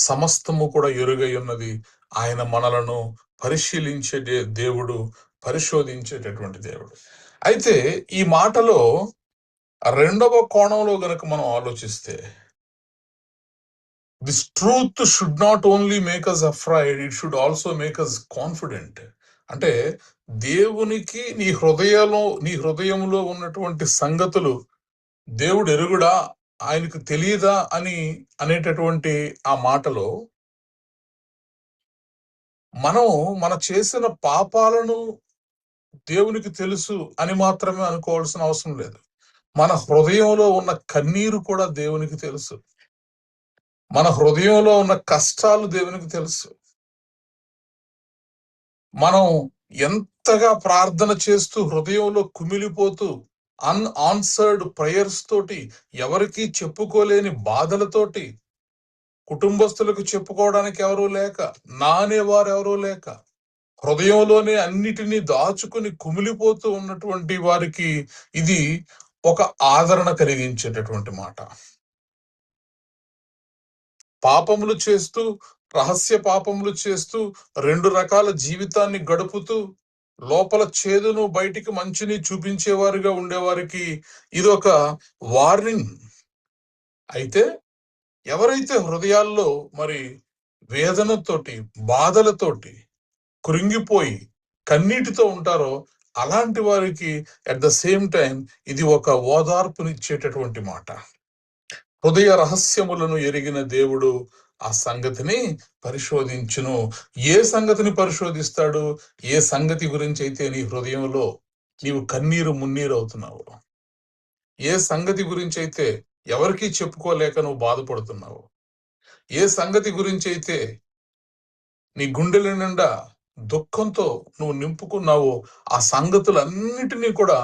సమస్తము కూడా ఎరుగై ఉన్నది. ఆయన మనలను పరిశీలించే దేవుడు, పరిశోధించేటటువంటి దేవుడు. అయితే ఈ మాటలో రెండవ కోణంలో గనక మనం ఆలోచిస్తే, this truth should not only make us afraid, it should also make us confident. అంటే దేవునికి నీ హృదయంలో ఉన్నటువంటి సంగతులు దేవుడు ఎరుగుడా, ఆయనకు తెలియదా అని అనేటటువంటి ఆ మాటలో మనం మన చేసిన పాపాలను దేవునికి తెలుసు అని మాత్రమే అనుకోవాల్సిన అవసరం లేదు. మన హృదయంలో ఉన్న కన్నీరు కూడా దేవునికి తెలుసు. మన హృదయంలో ఉన్న కష్టాలు దేవునికి తెలుసు. మనం ఎంతగా ప్రార్థన చేస్తూ హృదయంలో కుమిలిపోతూ అన్ఆన్సర్డ్ ప్రేయర్స్ తోటి, ఎవరికి చెప్పుకోలేని బాధలతోటి, కుటుంబస్తులకు చెప్పుకోవడానికి ఎవరూ లేక, నానేవారు ఎవరూ లేక, హృదయంలోనే అన్నిటినీ దాచుకుని కుమిలిపోతూ ఉన్నటువంటి వారికి ఇది ఒక ఆదరణ కలిగించేటటువంటి మాట. పాపములు చేస్తూ, రహస్య పాపములు చేస్తూ, 2 రకాల జీవితాన్ని గడుపుతూ, లోపల చేదును బయటికి మంచిని చూపించేవారుగా ఉండేవారికి ఇదొక వార్నింగ్. అయితే ఎవరైతే హృదయాల్లో మరి వేదనతోటి, బాధలతోటి కృంగిపోయి కన్నీటితో ఉంటారో అలాంటి వారికి అట్ ద సేమ్ టైం ఇది ఒక ఓదార్పునిచ్చేటటువంటి మాట. హృదయ రహస్యములను ఎరిగిన దేవుడు ఆ సంగతిని పరిశోధించును. ఏ సంగతిని పరిశోధిస్తాడు? ఏ సంగతి గురించి అయితే నీ హృదయంలో నీవు కన్నీరు మున్నీరు అవుతున్నావు, ఏ సంగతి గురించి అయితే ఎవరికీ చెప్పుకోలేక నువ్వు బాధపడుతున్నావు, ఏ సంగతి గురించి అయితే నీ గుండెల నిండా దుఃఖంతో నువ్వు నింపుకున్నావో, ఆ సంగతులన్నిటినీ కూడా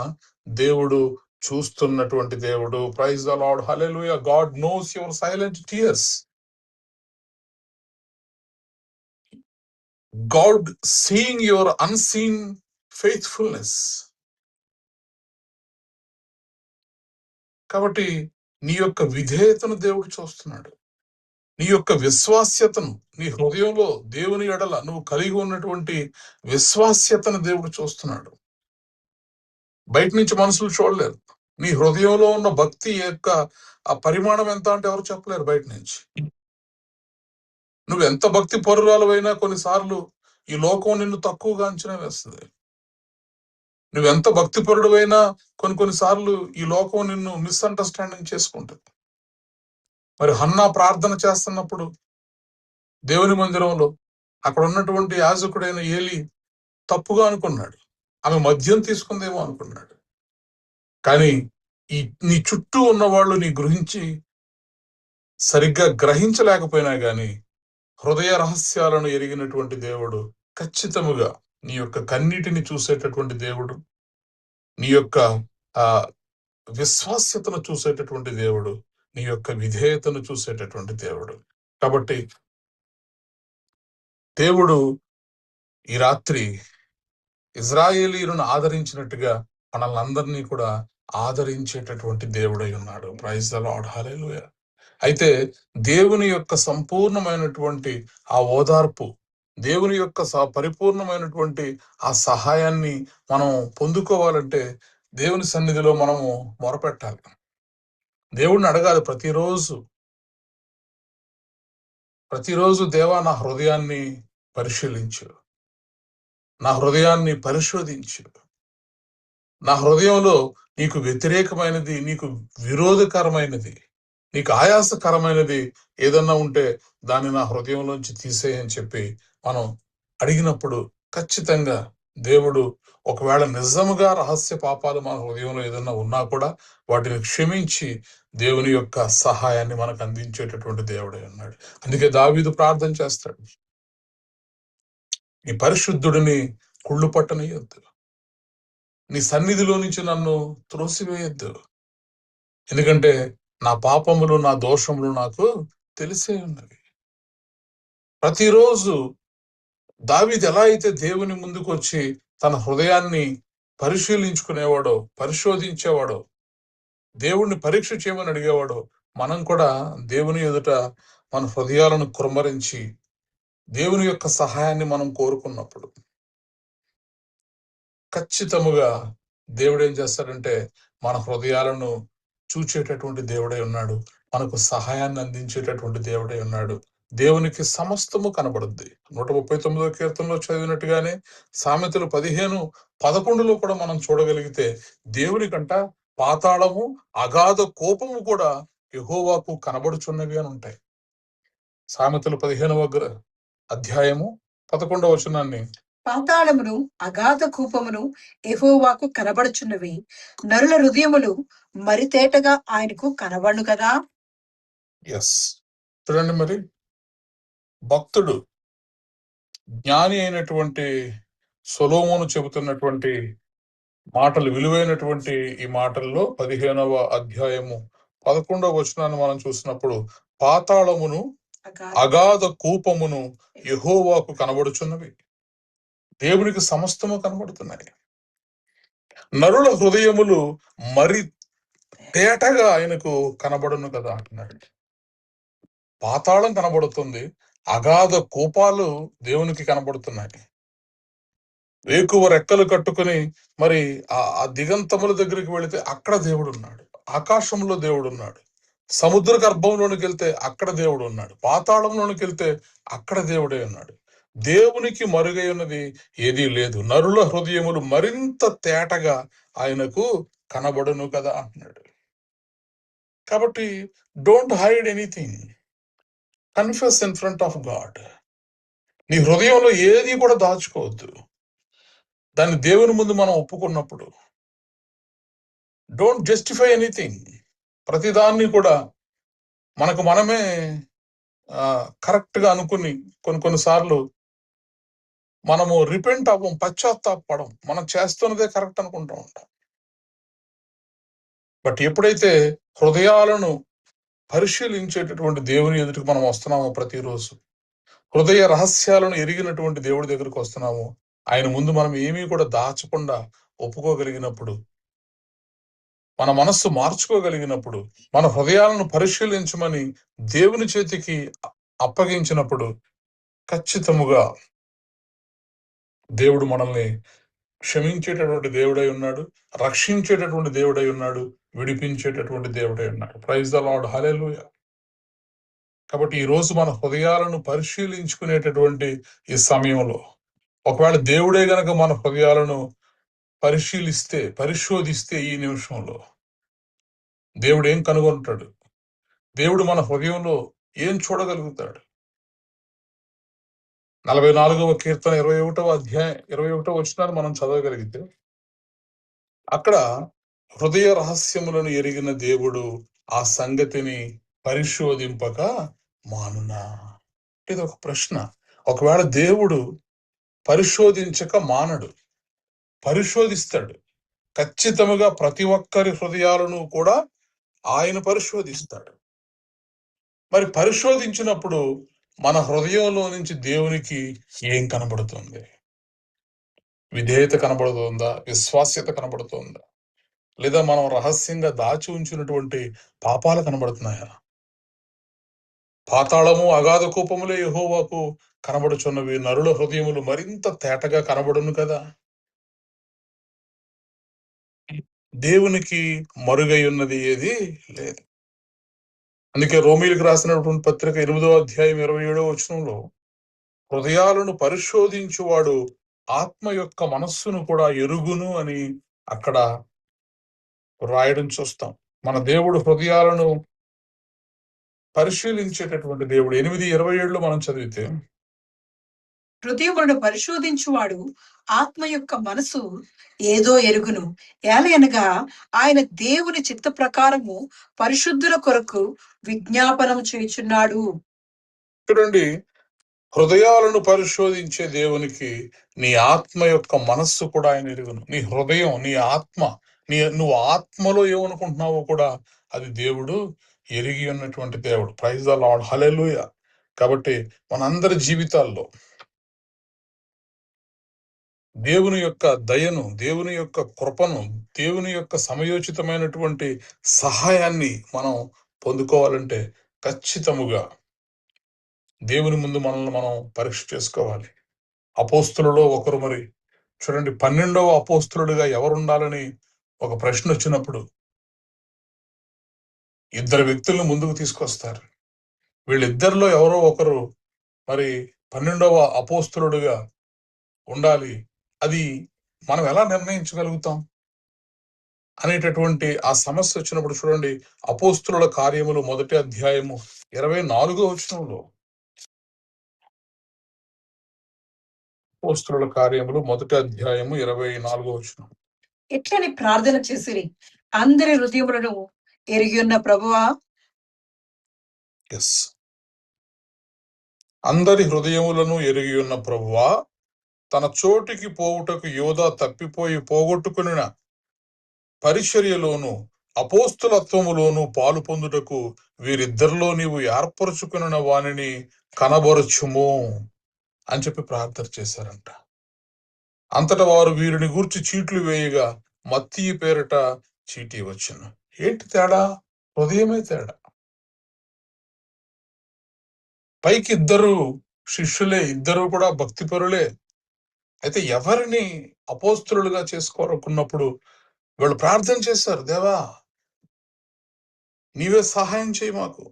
దేవుడు చూస్తున్నటువంటి దేవుడు. Praise the Lord, hallelujah. God knows your silent tears. God seeing your unseen faithfulness. కాబట్టి నీ యొక్క విధేయతను దేవుడు చూస్తున్నాడు. నీ యొక్క విశ్వాస్యతను, నీ హృదయంలో దేవుని ఎడల నువ్వు కలిగి ఉన్నటువంటి విశ్వాస్యతను దేవుడు చూస్తున్నాడు. బయట నుంచి మనుషులు చూడలేరు. నీ హృదయంలో ఉన్న భక్తి యొక్క ఆ పరిమాణం ఎంత అంటే ఎవరు చెప్పలేరు బయట నుంచి. నువ్వు ఎంత భక్తి పరురాలువైనా కొన్నిసార్లు ఈ లోకం నిన్ను తక్కువగా అంచనా వేస్తుంది. నువ్వెంత భక్తి పరుడువైనా కొన్నిసార్లు ఈ లోకం నిన్ను మిస్అండర్స్టాండింగ్ చేసుకుంటుంది. మరి హన్నా ప్రార్థన చేస్తున్నప్పుడు దేవుని మందిరంలో అక్కడ ఉన్నటువంటి యాజకుడైన ఏలి తప్పుగా అనుకున్నాడు. ఆమె మద్యం తీసుకుందేమో అనుకున్నాడు. కానీ ఈ నీ చుట్టూ ఉన్న వాళ్ళు నీ గురించి సరిగ్గా గ్రహించలేకపోయినా గాని హృదయ రహస్యాలను ఎరిగినటువంటి దేవుడు ఖచ్చితముగా నీ యొక్క కన్నీటిని చూసేటటువంటి దేవుడు, నీ యొక్క ఆ విశ్వాస్యతను చూసేటటువంటి దేవుడు, నీ యొక్క విధేయతను చూసేటటువంటి దేవుడు. కాబట్టి దేవుడు ఈ రాత్రి ఇజ్రాయేలీయులను ఆదరించినట్టుగా మనల్ని అందరినీ కూడా ఆదరించేటటువంటి దేవుడై ఉన్నాడు. ప్రైజ్ ద లార్డ్, హల్లెలూయా. అయితే దేవుని యొక్క సంపూర్ణమైనటువంటి ఆ ఓదార్పు, దేవుని యొక్క పరిపూర్ణమైనటువంటి ఆ సహాయాన్ని మనం పొందుకోవాలంటే దేవుని సన్నిధిలో మనము మొరపెట్టాలి. దేవుడిని అడగాలి ప్రతిరోజు దేవా, నా హృదయాన్ని పరిశీలించు, నా హృదయాన్ని పరిశోధించు, నా హృదయంలో నీకు వ్యతిరేకమైనది, నీకు విరోధకరమైనది, నీకు ఆయాసకరమైనది ఏదన్నా ఉంటే దాన్ని నా హృదయంలోంచి తీసేయని చెప్పి మనం అడిగినప్పుడు ఖచ్చితంగా దేవుడు ఒకవేళ నిజముగా రహస్య పాపాలు మన హృదయంలో ఏదన్నా ఉన్నా కూడా వాటిని క్షమించి దేవుని యొక్క సహాయాన్ని మనకు అందించేటటువంటి దేవుడై ఉన్నాడు. అందుకే దావీదు ప్రార్థన చేస్తాడు, నీ పరిశుద్ధుడిని కుళ్ళు పట్టనీయొద్దు, నీ సన్నిధిలో నుంచి నన్ను త్రోసివేయొద్దు, ఎందుకంటే నా పాపములు, నా దోషములు నాకు తెలిసే ఉన్నవి. ప్రతిరోజు దావీదు ఎలా అయితే దేవుని ముందుకు వచ్చి తన హృదయాన్ని పరిశీలించుకునేవాడో, పరిశోధించేవాడో, దేవుణ్ణి పరీక్ష చేయమని అడిగేవాడో, మనం కూడా దేవుని ఎదుట మన హృదయాలను కుమ్మరించి దేవుని యొక్క సహాయాన్ని మనం కోరుకున్నప్పుడు ఖచ్చితముగా దేవుడు ఏం చేస్తాడంటే మన హృదయాలను చూచేటటువంటి దేవుడై ఉన్నాడు, మనకు సహాయాన్ని అందించేటటువంటి దేవుడై ఉన్నాడు. దేవునికి సమస్తము కనబడుద్ది. 139వ కీర్తనలో చదివినట్టుగానే సామెతలు 15:11 కూడా మనం చూడగలిగితే దేవుని కంట పాతాళము, అగాధ కోపము కూడా యెహోవాకు కనబడుచున్నవి అని ఉంటాయి. సామెతలు 15వ అధ్యాయము 11వ వచనాన్ని, పాతాళమును అగాధ కూపమును యెహోవాకు కనబడుచున్నవి, నరుల హృదయములు మరితేటగా ఆయనకు కనబడును కదా. ఎస్, చూడండి, మరి భక్తుడు జ్ఞాని అయినటువంటి సొలొమోను చెబుతున్నటువంటి మాటలు, విలువైనటువంటి ఈ మాటల్లో 15వ అధ్యాయము 11వ వచనాన్ని మనం చూసినప్పుడు, పాతాళమును అగాధ కూపమును యెహోవాకు కనబడుచున్నవి, దేవునికి సమస్తము కనబడుతున్నాయి, నరుల హృదయములు మరి తేటగా ఆయనకు కనబడును కదా అంటున్నాడు. పాతాళం కనబడుతుంది, అగాధ కూపాలు దేవునికి కనబడుతున్నాయి. వేకువ రెక్కలు కట్టుకుని మరి ఆ దిగంతముల దగ్గరికి వెళితే అక్కడ దేవుడు ఉన్నాడు, ఆకాశంలో దేవుడు ఉన్నాడు, సముద్ర గర్భంలోనికి వెళ్తే అక్కడ దేవుడు ఉన్నాడు, పాతాళంలోనికి వెళ్తే అక్కడ దేవుడే ఉన్నాడు. దేవునికి మరుగై ఉన్నది ఏదీ లేదు, నరుల హృదయములు మరింత తేటగా ఆయనకు కనబడును కదా అంటున్నాడు. కాబట్టి don't hide anything, confess in front of God. నీ హృదయంలో ఏది కూడా దాచుకోవద్దు. దాన్ని దేవుని ముందు మనం ఒప్పుకున్నప్పుడు డోంట్ జస్టిఫై ఎనీథింగ్. ప్రతిదాన్ని కూడా మనకు మనమే కరెక్ట్ గా అనుకుని కొన్నిసార్లు మనము రిపెంట్ అవ్వం, పశ్చాత్తాపడం, మనం చేస్తున్నదే కరెక్ట్ అనుకుంటూ ఉంటాం. బట్ ఎప్పుడైతే హృదయాలను పరిశీలించేటటువంటి దేవుని ఎదుటికి మనం వస్తున్నామో, ప్రతిరోజు హృదయ రహస్యాలను ఎరిగినటువంటి దేవుడి దగ్గరికి వస్తున్నాము, ఆయన ముందు మనం ఏమీ కూడా దాచకుండా ఒప్పుకోగలిగినప్పుడు, మన మనస్సు మార్చుకోగలిగినప్పుడు, మన హృదయాలను పరిశీలించమని దేవుని చేతికి అప్పగించినప్పుడు ఖచ్చితముగా దేవుడు మనల్ని క్షమించేటటువంటి దేవుడై ఉన్నాడు, రక్షించేటటువంటి దేవుడై ఉన్నాడు, విడిపించేటటువంటి దేవుడై ఉన్నాడు. Praise the Lord, hallelujah. కాబట్టి ఈ రోజు మన హృదయాలను పరిశీలించుకునేటటువంటి ఈ సమయంలో, ఒకవేళ దేవుడే గనక మన హృదయాలను పరిశోధిస్తే ఈ నిమిషంలో దేవుడు ఏం కనుగొంటాడు? దేవుడు మన హృదయంలో ఏం చూడగలుగుతాడు? 44వ కీర్తన 21వ అధ్యాయం 21వ వచనాన్ని మనం చదవగలిగితే అక్కడ హృదయ రహస్యములను ఎరిగిన దేవుడు ఆ సంగతిని పరిశోధింపక మానునా. ఇది ఒక ప్రశ్న. ఒకవేళ దేవుడు పరిశోధించక మానడు, పరిశోధిస్తాడు. ఖచ్చితంగా ప్రతి ఒక్కరి హృదయాలను కూడా ఆయన పరిశోధిస్తాడు. మరి పరిశోధించినప్పుడు మన హృదయంలో నుంచి దేవునికి ఏం కనబడుతుంది? విధేయత కనబడుతుందా? విశ్వాస్యత కనబడుతుందా? లేదా మనం రహస్యంగా దాచి ఉంచినటువంటి పాపాలు కనబడుతున్నాయా? పాతాళము అగాధ కూపములే యెహోవాకు కనబడుచున్నవి, నరుల హృదయములు మరింత తేటగా కనబడును కదా. దేవునికి మరుగై ఉన్నది ఏది లేదు. అందుకే రోమీలకు రాసినటువంటి పత్రిక 8వ అధ్యాయం 27వ వచనంలో హృదయాలను పరిశోధించువాడు ఆత్మ యొక్క మనస్సును కూడా ఎరుగును అని అక్కడ రాయడం చూస్తాం. మన దేవుడు హృదయాలను పరిశీలించేటటువంటి దేవుడు. 8:27లో మనం చదివితే హృదయములను పరిశోధించువాడు ఆత్మ యొక్క మనసు ఏదో ఎరుగును, ఏలయనగా ఆయన దేవుని చిత్త ప్రకారము పరిశుద్ధుల కొరకు విజ్ఞాపనం చేయుచున్నాడు. చూడండి, హృదయాలను పరిశోధించే దేవునికి నీ ఆత్మ యొక్క మనస్సు కూడా ఆయన ఎరుగును. నీ హృదయం, నీ ఆత్మ, నువ్వు ఆత్మలో ఏమనుకుంటున్నావో కూడా అది దేవుడు ఎరిగి ఉన్నటువంటి దేవుడు. Praise the Lord, hallelujah. కాబట్టి మనందరి జీవితాల్లో దేవుని యొక్క దయను, దేవుని యొక్క కృపను, దేవుని యొక్క సమయోచితమైనటువంటి సహాయాన్ని మనం పొందుకోవాలంటే ఖచ్చితముగా దేవుని ముందు మనల్ని మనం పరీక్ష చేసుకోవాలి. అపోస్తులలో ఒకరు, మరి చూడండి, 12వ అపోస్తులుడిగా ఎవరుండాలని ఒక ప్రశ్న వచ్చినప్పుడు ఇద్దరు వ్యక్తులను ముందుకు తీసుకొస్తారు. వీళ్ళిద్దరిలో ఎవరో ఒకరు మరి 12వ అపోస్తులుడిగా ఉండాలి. అది మనం ఎలా నిర్ణయించగలుగుతాం అనేటటువంటి ఆ సమస్య వచ్చినప్పుడు చూడండి, అపోస్తుల కార్యములు 1వ అధ్యాయము 24వ వచనంలో, అపోస్తుల కార్యములు 1వ అధ్యాయము 24వ వచనం. ఎట్లని ప్రార్థన చేసిరి, అందరి హృదయములను ఎరిగి ఉన్న ప్రభువా. ఎస్, అందరి హృదయములను ఎరిగి ఉన్న ప్రభువా, తన చోటికి పోవుటకు యోధా తప్పిపోయి పోగొట్టుకున్న పరిచర్యలోను అపోస్తులత్వములోను పాలు పొందుటకు వీరిద్దరిలో నీవు ఏర్పరచుకున్న వానిని కనబరచుము అని చెప్పి ప్రార్థన చేశారంట. అంతటా వారు వీరిని గూర్చి చీట్లు వేయగా మత్తయి పేరిట చీటీ వచ్చును. ఏంటి తేడా? హృదయమే తేడా. పైకి ఇద్దరు శిష్యులే, ఇద్దరు కూడా భక్తిపరులే. అయితే ఎవరిని అపోస్తులుగా చేసుకోవాలనుకున్నప్పుడు వీళ్ళు ప్రార్థన చేశారు, దేవా నీవే సహాయం చేయి మాకు,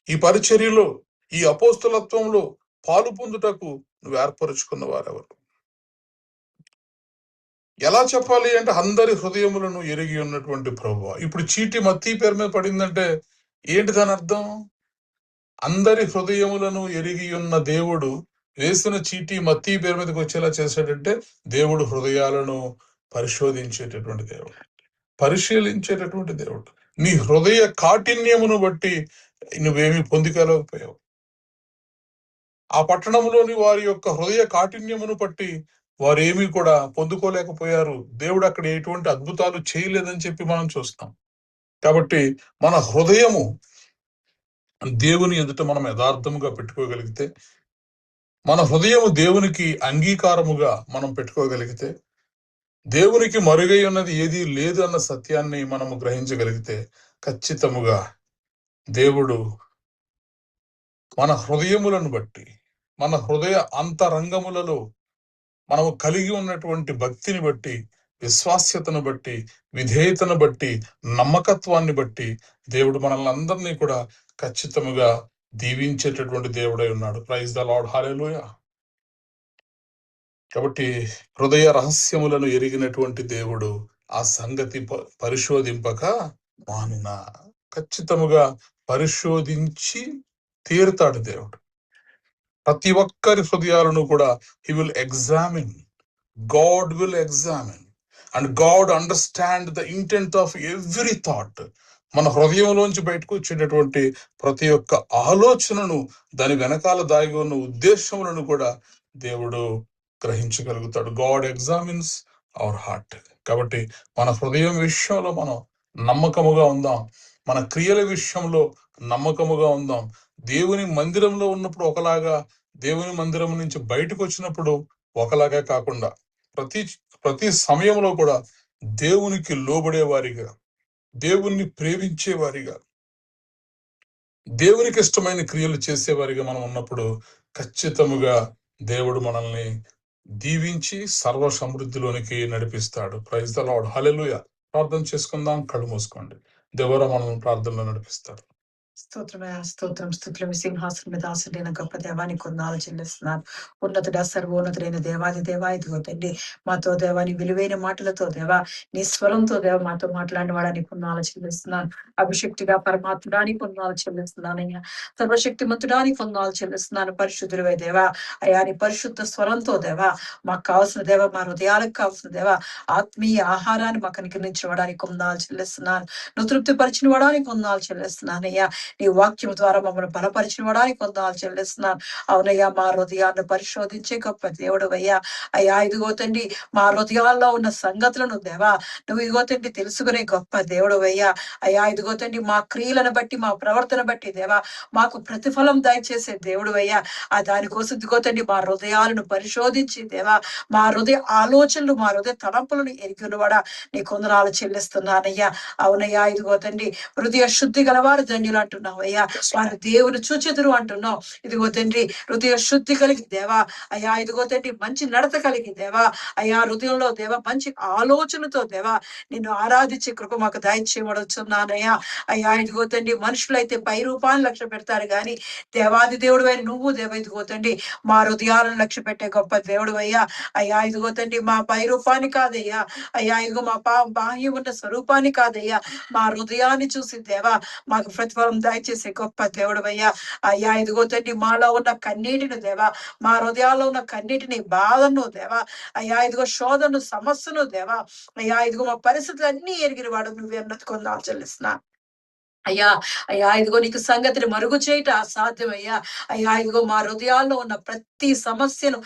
ఈ పరిచర్యలో, ఈ అపోస్తులత్వంలో పాలు పొందుటకు నువ్వు ఏర్పరుచుకున్న వారెవరు. ఎలా చెప్పాలి అంటే అందరి హృదయములను ఎరిగి ఉన్నటువంటి ప్రభువా. ఇప్పుడు చీటి మత్తయి పేరు మీద పడిందంటే ఏంటి దాని అర్థం? అందరి హృదయములను ఎరిగి ఉన్న దేవుడు వేసిన చీటి మత్తయి పేరు మీదకి వచ్చేలా చేశాడంటే దేవుడు హృదయాలను పరిశోధించేటటువంటి దేవుడు, పరిశీలించేటటువంటి దేవుడు. నీ హృదయ కాఠిన్యమును బట్టి నువ్వేమీ పొందుకోలేకపోయావు. ఆ పట్టణంలోని వారి యొక్క హృదయ కాఠిన్యమును బట్టి వారు ఏమీ కూడా పొందుకోలేకపోయారు. దేవుడు అక్కడ ఎటువంటి అద్భుతాలు చేయలేదని చెప్పి మనం చూస్తాం. కాబట్టి మన హృదయము దేవుని ఎదుట మనం యథార్థముగా పెట్టుకోగలిగితే, మన హృదయము దేవునికి అంగీకారముగా మనం పెట్టుకోగలిగితే, దేవునికి మరుగై ఉన్నది ఏదీ లేదు అన్న సత్యాన్ని మనము గ్రహించగలిగితే ఖచ్చితముగా దేవుడు మన హృదయములను బట్టి, మన హృదయ అంతరంగములలో మనము కలిగి ఉన్నటువంటి భక్తిని బట్టి, విశ్వాస్యతను బట్టి, విధేయతను బట్టి, నమ్మకత్వాన్ని బట్టి దేవుడు మనల్ని అందరినీ కూడా ఖచ్చితముగా దీవించేటటువంటి దేవుడై ఉన్నాడు. Praise the Lord, hallelujah. కాబట్టి హృదయ రహస్యములను ఎరిగినటువంటి దేవుడు ఆ సంగతి పరిశోధింపక మానునా. ఖచ్చితముగా పరిశోధించి తీరుతాడు దేవుడు. ప్రతి ఒక్కరి హృదయాలను కూడా he will examine. God will examine and God understand the intent of every thought. మన హృదయంలోంచి బయటకు వచ్చేటటువంటి ప్రతి ఒక్క ఆలోచనను, దాని వెనకాల దాగి ఉన్న ఉద్దేశములను కూడా దేవుడు గ్రహించగలుగుతాడు. God examines our heart. కాబట్టి మన హృదయం విషయంలో మనం నమ్మకముగా ఉందాం. మన క్రియల విషయంలో నమ్మకముగా ఉందాం. దేవుని మందిరంలో ఉన్నప్పుడు ఒకలాగా, దేవుని మందిరం నుంచి బయటకు వచ్చినప్పుడు ఒకలాగా కాకుండా ప్రతి ప్రతి సమయంలో కూడా దేవునికి లోబడే వారిగా, దేవుణ్ణి ప్రేమించే వారిగా, దేవునికి ఇష్టమైన క్రియలు చేసేవారిగా మనం ఉన్నప్పుడు ఖచ్చితముగా దేవుడు మనల్ని దీవించి సర్వ సమృద్ధిలోనికి నడిపిస్తాడు. Praise the Lord. హల్లెలూయా. ప్రార్థన చేసుకుందాం. కళ్ళు మూసుకోండి. దేవుడు మనల్ని ప్రార్థనలో నడిపిస్తాడు. స్తోత్రమయ స్తోత్రం స్థుతులు మీ సింహాసనం మీద ఆశలైన గొప్ప దేవానికి కొందాలు చెల్లిస్తున్నాను. ఉన్నతుడ సర్వోన్నతుడైన దేవాది దేవా, ఇదిగో తండ్రి మాతో దేవాని విలువైన మాటలతో దేవా, నీ స్వరంతో దేవ మాతో మాట్లాడిన వాడానికి కొన్నాళ్ళు చెల్లిస్తున్నాను. అభిషక్తిగా పరమాత్ముడానికి కొన్నాళ్ళు చెల్లిస్తున్నానయ్యా. సర్వశక్తిమంతుడానికి కొన్నాళ్ళు చెల్లిస్తున్నాను. పరిశుద్ధులవై దేవా, అయ్యా నీ పరిశుద్ధ స్వరంతో దేవా మాకు కావాల్సిన దేవ, మా హృదయాలకు కావాల్సిన దేవ ఆత్మీయ ఆహారాన్ని మాకు అనుగ్రహించడానికి కొన్నాళ్ళు చెల్లిస్తున్నాను. నువ్వు తృప్తి పరిచిన వాడానికి కొన్నాళ్ళు చెల్లిస్తున్నానయ్యా. నీ వాక్యం ద్వారా మమ్మల్ని బలపరిచినవడానికి కొందాలు చెల్లిస్తున్నాను. అవునయ్యా, మా హృదయాన్ని పరిశోధించే గొప్ప దేవుడు అయ్యా. అయ్యా ఇదిగో తండ్రి మా హృదయాల్లో ఉన్న సంగతులను దేవా నువ్వు ఇదిగో తండ్రి తెలుసుకునే గొప్ప దేవుడు అయ్యా. అయ్యా ఇదిగో తండ్రి మా క్రియలను బట్టి, మా ప్రవర్తన బట్టి దేవా మాకు ప్రతిఫలం దయచేసే దేవుడు అయ్యా. ఆ దానికోసం ఇదిగో తండ్రి మా హృదయాలను పరిశోధించి దేవా మా హృదయ ఆలోచనలు, మా హృదయ తలంపులను ఎరిగినవాడా నీ కొందనాలు చెల్లిస్తున్నానయ్యా. అవునయ్యా ఇదిగో తండ్రి హృదయ శుద్ధి గలవారు ధన్యులు అంటున్నావు అయ్యా. వారు దేవుని చూచెదురు అంటున్నావు. ఇదిగో తండ్రి హృదయ శుద్ధి కలిగి దేవా అయ్యా, ఇదిగో తండ్రి మంచి నడత కలిగి దేవా అయ్యా, హృదయంలో దేవా మంచి ఆలోచనతో దేవా నిన్ను ఆరాధించే కృప మాకు దయచేయబడుచున్నానయ్యా. అయ్యా ఇదిగో తండ్రి మనుషులైతే పై రూపాన్ని లక్ష్య పెడతారు కానీ దేవాది దేవుడు అయిన నువ్వు దేవ ఇదిగో తండ్రి మా హృదయాలను లక్ష్య పెట్టే గొప్ప దేవుడు అయ్యా. అయ్యా ఇదిగో తండ్రి మా పై రూపాన్ని కాదయ్యా, అయ్యా ఇదిగో మా బాహ్యం ఉన్న స్వరూపాన్ని కాదయ్యా, మా హృదయాన్ని చూసి దేవా మాకు ప్రతిఫలం దయచేసే గొప్ప దేవుడు అయ్యా. అయ్యా ఇదిగో తండ్రి మాలో ఉన్న కన్నీటిని దేవా, మా హృదయాల్లో ఉన్న కన్నీటిని, బాధను దేవా అయ్యా ఇదిగో శోధను, సమస్యను దేవా అయ్యా ఇదిగో మా పరిస్థితులు అన్ని ఎరిగిన వాడు నువ్వే అన్నది కొందాలు చెల్లిస్తున్నా అయ్యా. అయ్యా ఇదిగో నీకు సంగతిని మరుగు చేయట అసాధ్యమయ్యా. అయ్యా ఇదిగో మా హృదయాల్లో ఉన్న ప్రతి సమస్యను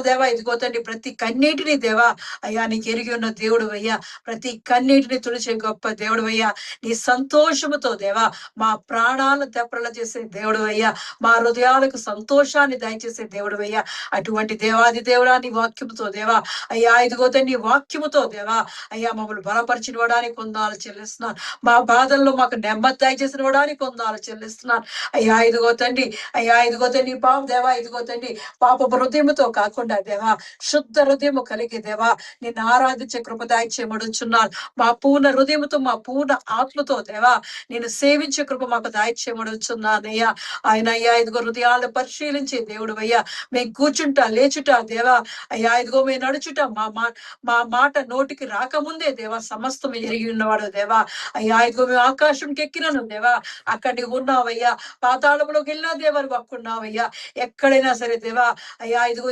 దేవా ఇదిగో తండ్రి ప్రతి కన్నీటిని దేవా అయ్యా నీకు ఎరిగి ఉన్న దేవుడు అయ్యా. ప్రతి కన్నీటిని తుడిచే గొప్ప దేవుడు అయ్యా. నీ సంతోషముతో దేవా మా ప్రాణాలను తెప్పల చేసే దేవుడు అయ్యా. మా హృదయాలకు సంతోషాన్ని దయచేసే దేవుడు అయ్యా. అటువంటి దేవాది దేవుడా నీ వాక్యముతో దేవా అయ్యా ఇదిగో తండ్రి వాక్యముతో దేవా అయ్యా మమ్మల్ని బలపరిచిన వాడానికి కొందాలు చెల్లిస్తున్నాను. మా బాధల్లో మాకు నెమ్మది దయచేసిన వాడానికి కొందాలు చెల్లిస్తున్నాను. అయ్యా ఇదిగో తండ్రి, అయ్యా ఇదిగో తండ్రి పాప దేవా ఇదిగో తండ్రి పాప హృదయముతో కాకుండా దేవా శుద్ధ హృదయము కలిగి దేవా నిన్ను ఆరాధించే కృప దయచేయమడుచున్నాను. మా పూర్ణ హృదయముతో, మా పూర్ణ ఆత్మతో దేవా నేను సేవించే కృప మాకు దయచేయమడుచున్నానయ్యా. ఆయన అయ్యా ఇదిగో హృదయాలను పరిశీలించే దేవుడు అయ్యా. మేము కూర్చుంటా లేచుట దేవా అయ్యా ఇదిగో మేము నడుచుట మా మాట నోటికి రాకముందే దేవా సమస్తం ఎరిగి ఉన్నవాడు దేవా. అయ్యా ఇదిగో మేము ఆకాశంకి ఎక్కినాను దేవా అక్కడ నీవు ఉన్నావయ్యా. పాతాళంలోకి వెళ్ళినా దేవా నువ్వు అక్కడున్నావయ్యా. ఎక్కడైనా సరే దేవా అయ్యా ఇదిగో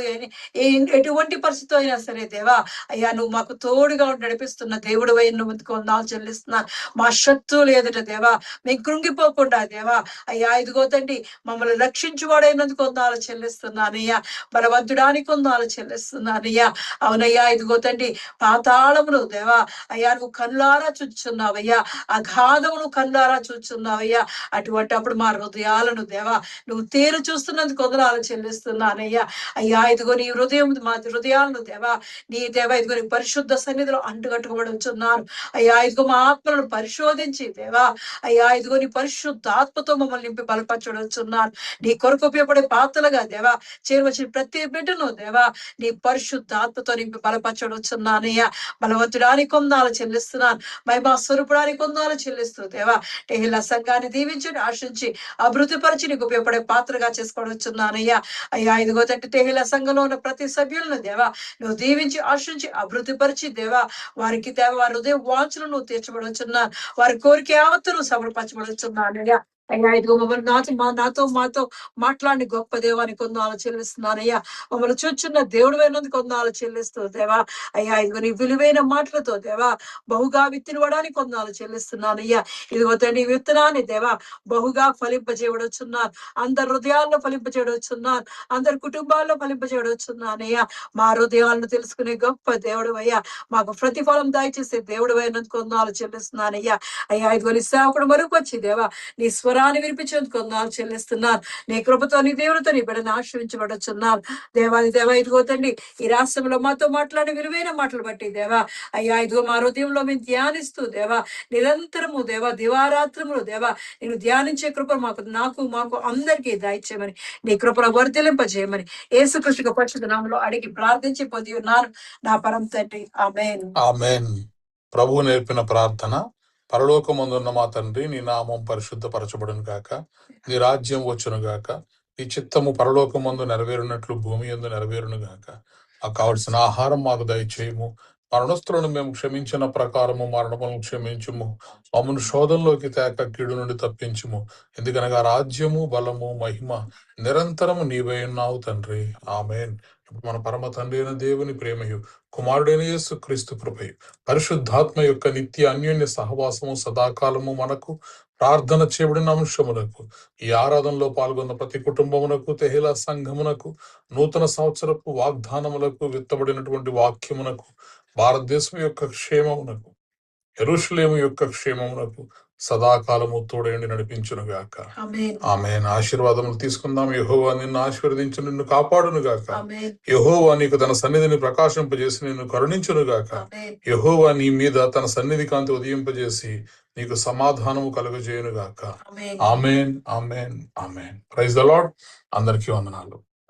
ఎటువంటి పరిస్థితి అయినా సరే దేవా అయ్యా నువ్వు మాకు తోడుగా నడిపిస్తున్న దేవుడు నువ్వు కొందాలు చెల్లిస్తున్నాను. మా శత్రువులు ఎదుట దేవా మేము కృంగిపోకుండా దేవా అయ్యా ఇదిగో తండ్రి మమ్మల్ని రక్షించువాడైనందుకు కొందాలు చెల్లిస్తున్నానయ్యా. బలవంతుడానికి కొందాలు చెల్లిస్తున్నానయ్యా. అవునయ్యా ఇదిగో తండ్రి పాతాళమును దేవా అయ్యా నువ్వు కన్నులారా చూచున్నావయ్యా. అగాధమును కన్నులారా చూచున్నావయ్యా. అటువంటి అప్పుడు మా హృదయాలను దేవా నువ్వు తేరు చూస్తున్నందుకు కొందనాలు చెల్లిస్తున్నానయ్యా. అయ్యా ఇదిగో నీ హృదయం, మా హృదయాలను దేవా నీ దేవా ఇదిగో నీ పరిశుద్ధ సన్నిధిలో అంటుకట్టుకోబడి ఉంచున్నాను. అయ్యా ఇదిగో మా ఆత్మలను పరిశోధించి దేవా అయ్యా ఇదిగో నీ పరిశుద్ధ ఆత్మతో మమ్మల్ని నింపి బలపరచబడుచున్నాను. నీ కొరకు ఉపయోగపడే పాత్రలుగా దేవా చేరువచ్చిన ప్రతి బిడ్డను దేవా నీ పరిశుద్ధ ఆత్మతో నింపి బలపరచబడుచున్నానయ్యా. బలవంతుడానికి కొందాలు చెల్లిస్తున్నాను. మహిమా స్వరూపుడానికి కొందాలు చెల్లిస్తూ దేవా టెహిల్లా సంఘాన్ని దీవించండి, ఆశించి అభివృద్ధి పరిచి నీకు ఉపయోగపడే పాత్రగా చేసుకోవచ్చున్నానయ్యా. అయ్యా ఇదిగో తండ్రి టెహిల్లా సంఘంలో ఉన్న ప్రతి సభ్యులను దేవా నువ్వు దీవించి ఆశించి అభివృద్ధి పరిచి దేవా వారికి దేవ వారి హృదయ వాంఛలు నువ్వు తీర్చబడుచున్నాను. వారి కోరిక యావత్తు నువ్వు సమర్పించబడుచున్నానయ్యా. అయ్యా ఇదిగో మమ్మల్ని మాతో మాట్లాడిన గొప్ప దేవానికి కొందాలు చెల్లిస్తున్నాను అయ్యా. మమ్మల్ని చూచున్న దేవుడు అయినందుకు కొందాలు చెల్లిస్తూ దేవా. అయ్యా ఇదిగో నీ విలువైన మాటలతో దేవా బహుగా విత్తినవడానికి కొందాలు చెల్లిస్తున్నాను అయ్యా. ఇదిగో తండ్రి ఈ విత్తనాన్ని దేవా బహుగా ఫలింపజేయవచ్చున్నాను. అందరి హృదయాల్లో ఫలింపజేయవచ్చున్నాను. అందరి కుటుంబాల్లో ఫలింపజేయవచ్చున్నానయ్యా. మా హృదయాలను తెలుసుకునే గొప్ప దేవుడు అయ్యా. మాకు ప్రతిఫలం దయచేసే దేవుడు అయినందుకు కొందాలు చెల్లిస్తున్నానయ్యా. అయ్యా ఇదిగో నీ సేవకుడు మరొకొచ్చి దేవా నీ స్వరాన్ని వినిపించేందుకు కొందాలు చెల్లిస్తున్నాను. నీ కృపతో నీ దేవునితో నీ బిడ్డను ఆశ్రయించబడుచున్నాను. దేవాది దేవా ఇదిగో తండ్రి ఈ రాష్ట్రంలో మాతో మాట్లాడే విలువైన మాటలు బట్టి దేవా అయ్యా ఇదిగో మా హృదయంలో మేము ధ్యానిస్తూ దేవా నిరంతరము దేవా దివారాత్రములు దేవా నేను ధ్యానించే కృప మాకు అందరికీ దయచేయమని నీ కృపను వర్ధిలింపజేయమని యేసుక్రీస్తు పరిశుద్ధ నామములో అడిగి ప్రార్థించి పొంది ఉన్నాను నా పరమ తండ్రి. ఆమేన్. ఆమేన్. ప్రభువు నేర్పిన ప్రార్థన. పరలోకమందున్న మా తండ్రి, నీ నామం పరిశుద్ధపరచబడును గాక, నీ రాజ్యం వచ్చును గాక, నీ చిత్తము పరలోకమందు నెరవేరునట్లు భూమి యందు నెరవేరును గాక. మాకు కావలసిన ఆహారం మాకు దయచేయము. మరణస్తులను మేము క్షమించిన ప్రకారము మరణములను క్షమించుము. మమ్మను శోధంలోకి తేక కీడు నుండి తప్పించుము. ఎందుకనగా రాజ్యము బలము మహిమ నిరంతరము నీవై ఉన్నావు తండ్రి. ఆమేన్. మన పరమ తండ్రి అయిన దేవుని ప్రేమయు, కుమారుడైన యేసు క్రీస్తు కృపయు, పరిశుద్ధాత్మ యొక్క నిత్య అన్యోన్య సహవాసము సదాకాలము మనకు, ప్రార్థన చేయబడిన అంశమునకు, ఈ ఆరాధనలో పాల్గొన్న ప్రతి కుటుంబమునకు, తెహిలా సంఘమునకు, నూతన సంవత్సరపు వాగ్దానములకు, విత్తబడినటువంటి వాక్యమునకు, భారతదేశం యొక్క క్షేమమునకు, యెరూషలేము యొక్క క్షేమమునకు సదాకాలము తోడేండి నడిపించునుగాక. ఆమేన్. ఆశీర్వాదములు తీసుకుందాం. యెహోవా నిన్ను ఆశీర్వదించు, నిన్ను కాపాడునుగాక. యెహోవా నీకు తన సన్నిధిని ప్రకాశింపజేసి నిన్ను కరుణించునుగాక. యెహోవా నీ మీద తన సన్నిధి కాంతి ఉదయింపజేసి నీకు సమాధానము కలుగజేయునుగాక. ఆమేన్. ఆమేన్. ఆమేన్. Praise the Lord. అందరికీ వందనాలు.